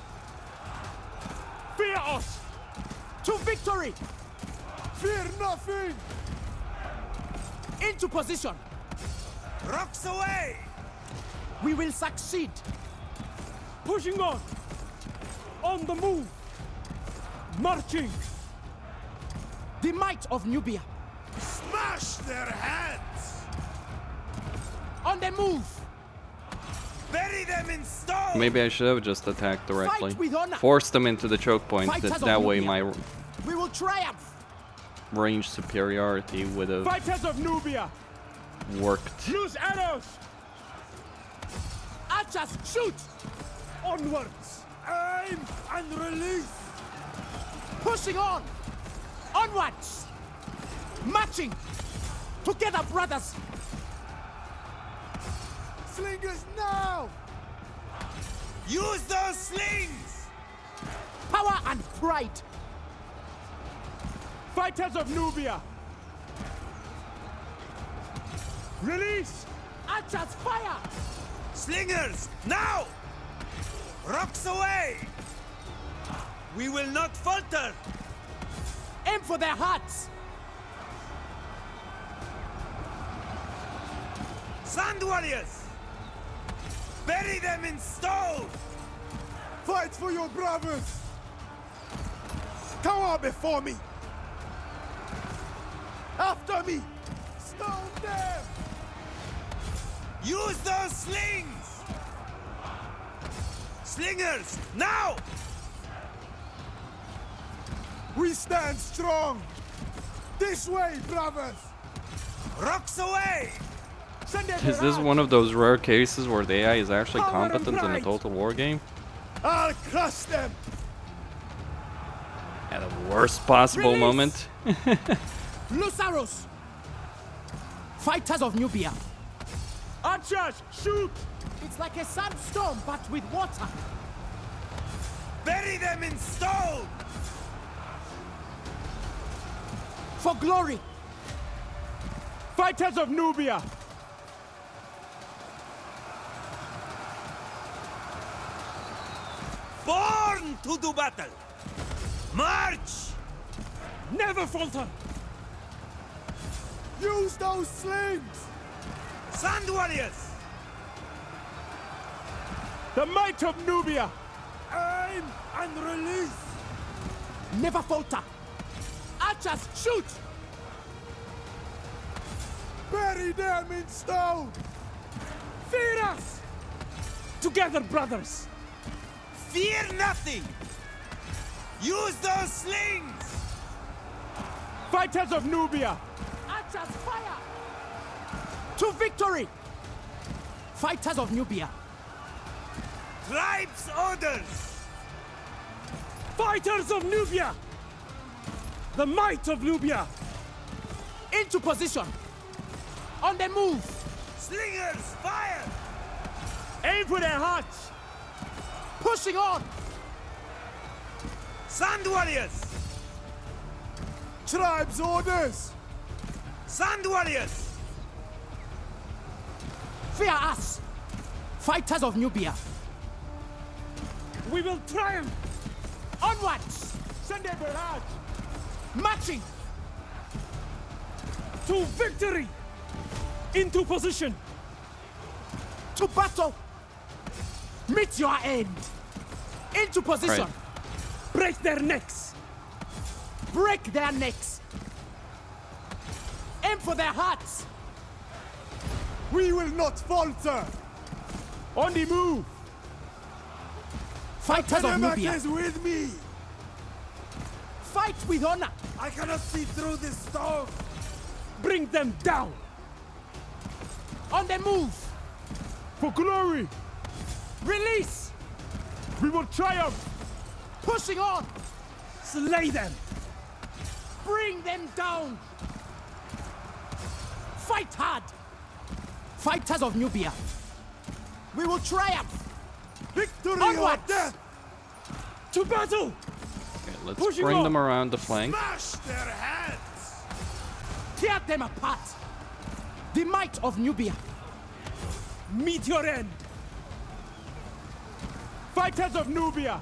[SPEAKER 2] Fear us.
[SPEAKER 7] To victory.
[SPEAKER 2] Fear nothing.
[SPEAKER 7] Into position.
[SPEAKER 8] Rocks away!
[SPEAKER 7] We will succeed.
[SPEAKER 2] Pushing on. On the move. Marching.
[SPEAKER 7] The might of Nubia.
[SPEAKER 8] Smash their heads!
[SPEAKER 7] On the move.
[SPEAKER 8] Bury them in stone!
[SPEAKER 1] Maybe I should have just attacked directly.
[SPEAKER 7] Fight with honor.
[SPEAKER 1] Forced them into the choke point. That way my
[SPEAKER 7] We will triumph.
[SPEAKER 1] range superiority would have
[SPEAKER 2] Fighters of Nubia.
[SPEAKER 1] worked.
[SPEAKER 2] Use arrows.
[SPEAKER 7] Archers, shoot.
[SPEAKER 2] Onwards.
[SPEAKER 8] Aim and release!
[SPEAKER 7] Pushing on. Onwards. Marching. Together, brothers.
[SPEAKER 2] Slingers now.
[SPEAKER 8] Use those slings!
[SPEAKER 7] Power and pride.
[SPEAKER 2] Fighters of Nubia. Release.
[SPEAKER 7] Archers, fire.
[SPEAKER 8] Slingers, now! Rocks away! We will not falter!
[SPEAKER 7] Aim for their hearts.
[SPEAKER 8] Sand warriors! Bury them in stone!
[SPEAKER 2] Fight for your brothers. Come on before me. After me. Stone them.
[SPEAKER 8] Use those slings! Slingers, now!
[SPEAKER 2] We stand strong. This way, brothers.
[SPEAKER 8] Rocks away!
[SPEAKER 1] Is this one of those rare cases where the AI is actually
[SPEAKER 2] Power and
[SPEAKER 1] competent in a
[SPEAKER 2] pride.
[SPEAKER 1] total war game?
[SPEAKER 2] I'll crush them.
[SPEAKER 1] At the worst possible
[SPEAKER 7] Release.
[SPEAKER 1] moment.
[SPEAKER 7] Loose arrows. Fighters of Nubia.
[SPEAKER 2] Archers, shoot.
[SPEAKER 7] It's like a sandstorm, but with water.
[SPEAKER 8] Bury them in stone!
[SPEAKER 7] For glory.
[SPEAKER 2] Fighters of Nubia.
[SPEAKER 8] Born to do battle! March!
[SPEAKER 2] Never falter. Use those slings.
[SPEAKER 8] Sand warriors!
[SPEAKER 2] The might of Nubia. Aim and release.
[SPEAKER 7] Never falter. Archers, shoot.
[SPEAKER 2] Bury them in stone. Fear us. Together, brothers.
[SPEAKER 8] Fear nothing! Use those slings!
[SPEAKER 2] Fighters of Nubia.
[SPEAKER 7] Archers, fire. To victory. Fighters of Nubia.
[SPEAKER 8] Tribes orders!
[SPEAKER 2] Fighters of Nubia. The might of Nubia.
[SPEAKER 7] Into position. On the move.
[SPEAKER 8] Slingers, fire!
[SPEAKER 2] Aim for their hearts.
[SPEAKER 7] Pushing on.
[SPEAKER 8] Sand warriors!
[SPEAKER 2] Tribes orders.
[SPEAKER 8] Sand warriors!
[SPEAKER 7] Fear us! Fighters of Nubia!
[SPEAKER 5] We will triumph!
[SPEAKER 7] Onwards!
[SPEAKER 5] Send a barrage!
[SPEAKER 7] Marching!
[SPEAKER 5] To victory! Into position!
[SPEAKER 7] To battle! Meet your end! Into position!
[SPEAKER 1] Right.
[SPEAKER 5] Break their necks!
[SPEAKER 7] Break their necks! Aim for their hearts!
[SPEAKER 2] We will not falter!
[SPEAKER 5] On the move!
[SPEAKER 7] Fighters of Nubia!
[SPEAKER 2] is with me!
[SPEAKER 7] Fight with honor!
[SPEAKER 2] I cannot see through this storm!
[SPEAKER 5] Bring them down!
[SPEAKER 7] On the move!
[SPEAKER 5] For glory!
[SPEAKER 7] Release!
[SPEAKER 5] We will triumph!
[SPEAKER 7] Pushing on!
[SPEAKER 5] Slay them!
[SPEAKER 7] Bring them down! Fight hard! Fighters of Nubia! We will triumph!
[SPEAKER 2] Victory
[SPEAKER 7] Onwards!
[SPEAKER 2] or death!
[SPEAKER 5] To battle!
[SPEAKER 1] Okay, let's
[SPEAKER 5] Pushing
[SPEAKER 1] bring
[SPEAKER 5] on.
[SPEAKER 1] them around the flank.
[SPEAKER 2] Smash their heads!
[SPEAKER 7] Tear them apart! The might of Nubia!
[SPEAKER 5] Meet your end! Fighters of Nubia!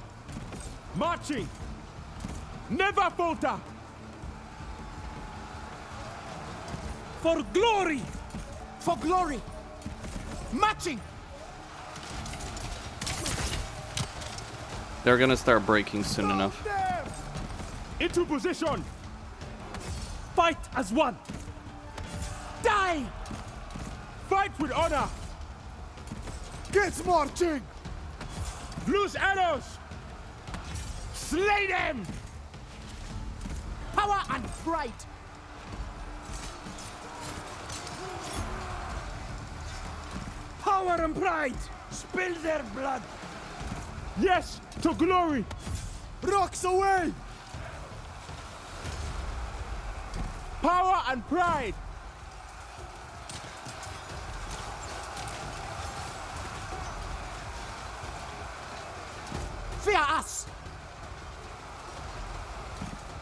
[SPEAKER 5] Marching! Never falter! For glory!
[SPEAKER 7] For glory! Marching!
[SPEAKER 1] They're gonna start breaking soon enough.
[SPEAKER 5] Into position! Fight as one!
[SPEAKER 7] Die!
[SPEAKER 5] Fight with honor!
[SPEAKER 2] Get marching!
[SPEAKER 5] Loose arrows! Slay them!
[SPEAKER 7] Power and pride!
[SPEAKER 5] Power and pride!
[SPEAKER 2] Spill their blood!
[SPEAKER 5] Yes, to glory!
[SPEAKER 2] Rocks away!
[SPEAKER 5] Power and pride!
[SPEAKER 7] Fear us!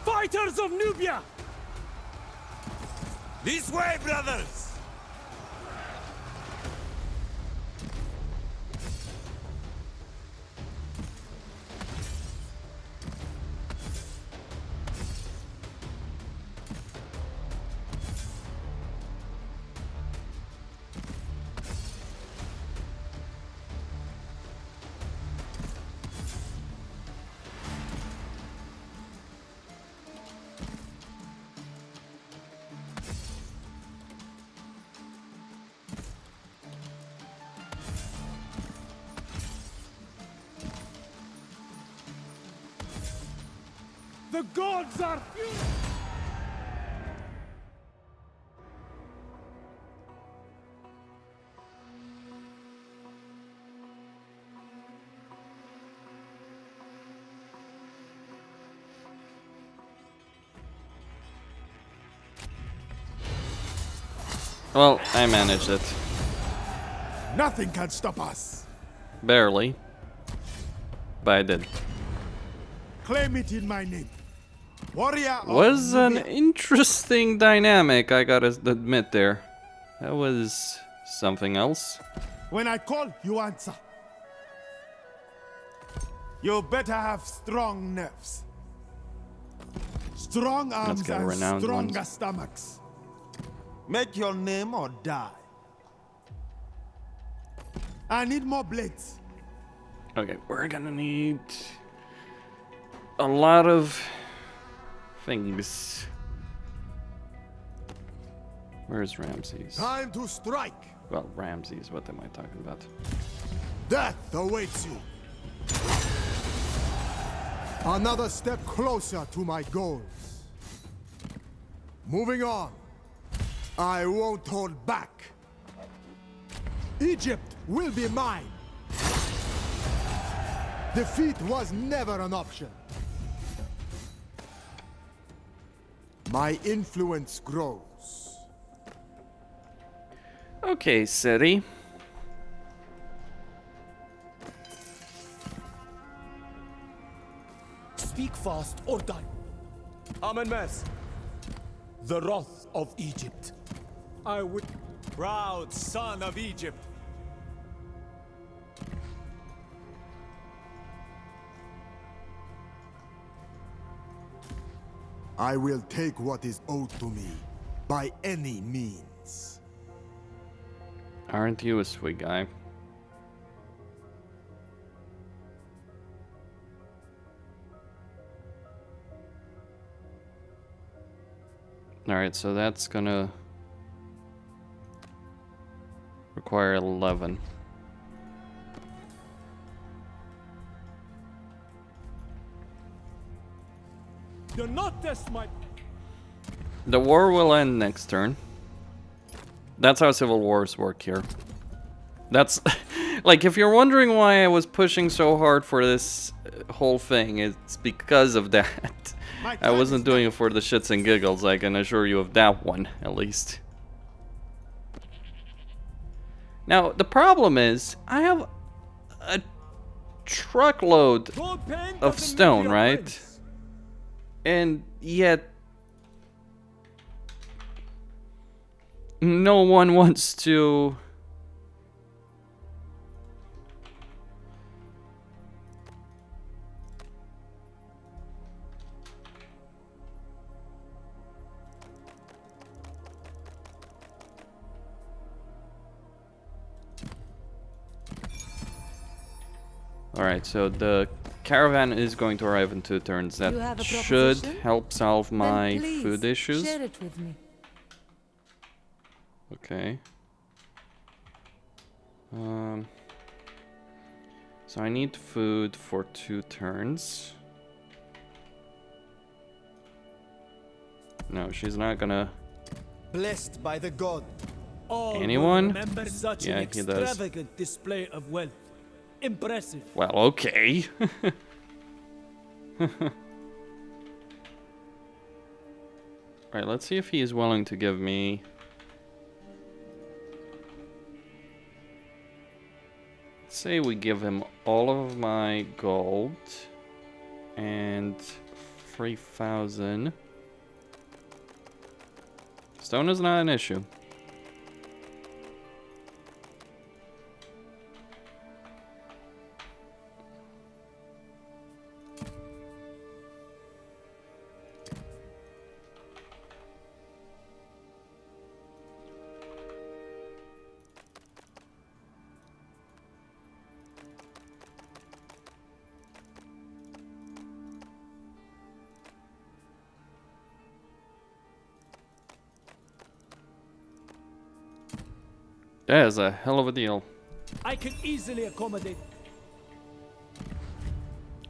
[SPEAKER 5] Fighters of Nubia!
[SPEAKER 2] This way, brothers!
[SPEAKER 5] The gods are furious!
[SPEAKER 1] Well, I managed it.
[SPEAKER 2] Nothing can stop us!
[SPEAKER 1] Barely. But I did.
[SPEAKER 2] Claim it in my name. Warrior of
[SPEAKER 1] Was an
[SPEAKER 2] Nubia.
[SPEAKER 1] interesting dynamic, I gotta admit there. That was something else.
[SPEAKER 2] When I call, you answer. You better have strong nerves. Strong arms
[SPEAKER 1] get a
[SPEAKER 2] and
[SPEAKER 1] renowned
[SPEAKER 2] stronger
[SPEAKER 1] ones.
[SPEAKER 2] stomachs. Make your name or die. I need more blades.
[SPEAKER 1] Okay, we're gonna need a lot of things. Where's Ramses?
[SPEAKER 2] Time to strike.
[SPEAKER 1] Well, Ramses, what am I talking about?
[SPEAKER 2] Death awaits you. Another step closer to my goals. Moving on. I won't hold back. Egypt will be mine. Defeat was never an option. My influence grows.
[SPEAKER 1] Okay, city.
[SPEAKER 8] Speak fast or die. Amenmesse, the wrath of Egypt.
[SPEAKER 5] I would...
[SPEAKER 9] Proud son of Egypt,
[SPEAKER 3] I will take what is owed to me by any means.
[SPEAKER 1] Aren't you a sweet guy? Alright, so that's gonna require 11.
[SPEAKER 5] Do not test my...
[SPEAKER 1] The war will end next turn. That's how civil wars work here. That's... like, if you're wondering why I was pushing so hard for this whole thing, it's because of that. I wasn't doing it for the shits and giggles, I can assure you of that one, at least. Now, the problem is, I have a truckload of stone, right? And yet, no one wants to... Alright, so the caravan is going to arrive in 2 turns. That should help solve my food issues.
[SPEAKER 4] Share it with me.
[SPEAKER 1] Okay. So I need food for 2 turns. No, she's not gonna...
[SPEAKER 10] Blessed by the god.
[SPEAKER 1] Anyone?
[SPEAKER 8] Remember such
[SPEAKER 1] Yeah,
[SPEAKER 8] an
[SPEAKER 1] he does.
[SPEAKER 8] extravagant display of wealth. Impressive.
[SPEAKER 1] Well, okay. Alright, let's see if he is willing to give me... Let's say we give him all of my gold and 3,000. Stone is not an issue. That is a hell of a deal.
[SPEAKER 8] I can easily accommodate.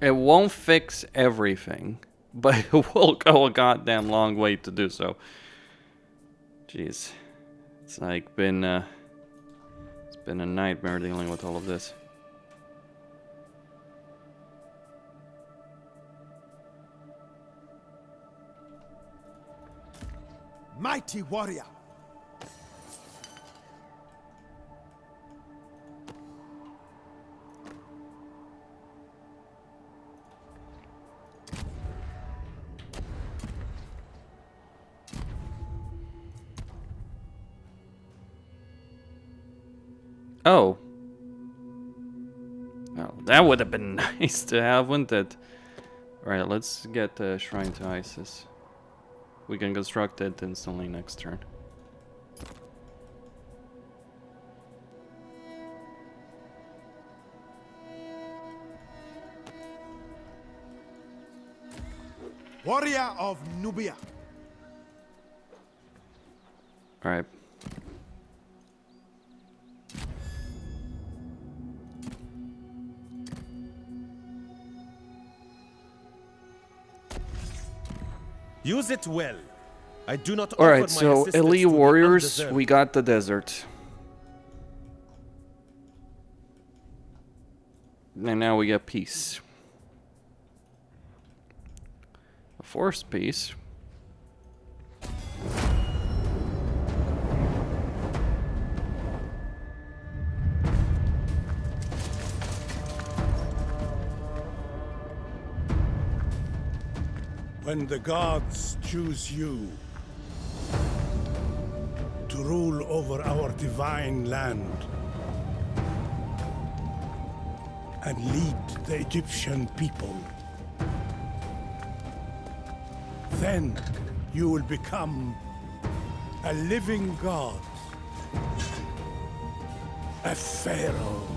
[SPEAKER 1] It won't fix everything, but it will go a goddamn long way to do so. Jeez. It's like been a nightmare dealing with all of this.
[SPEAKER 2] Mighty warrior.
[SPEAKER 1] Oh. Well, that would have been nice to have, wouldn't it? Alright, let's get the Shrine to Isis. We can construct it instantly next turn.
[SPEAKER 2] Warrior of Nubia.
[SPEAKER 1] Alright.
[SPEAKER 11] Use it well. I do not
[SPEAKER 1] Alright,
[SPEAKER 11] offer my
[SPEAKER 1] so
[SPEAKER 11] assistance
[SPEAKER 1] elite
[SPEAKER 11] to the
[SPEAKER 1] warriors,
[SPEAKER 11] undeserving.
[SPEAKER 1] we got the desert. And now we get peace. A forced peace.
[SPEAKER 12] When the gods choose you to rule over our divine land and lead the Egyptian people, Then you will become a living god. A pharaoh.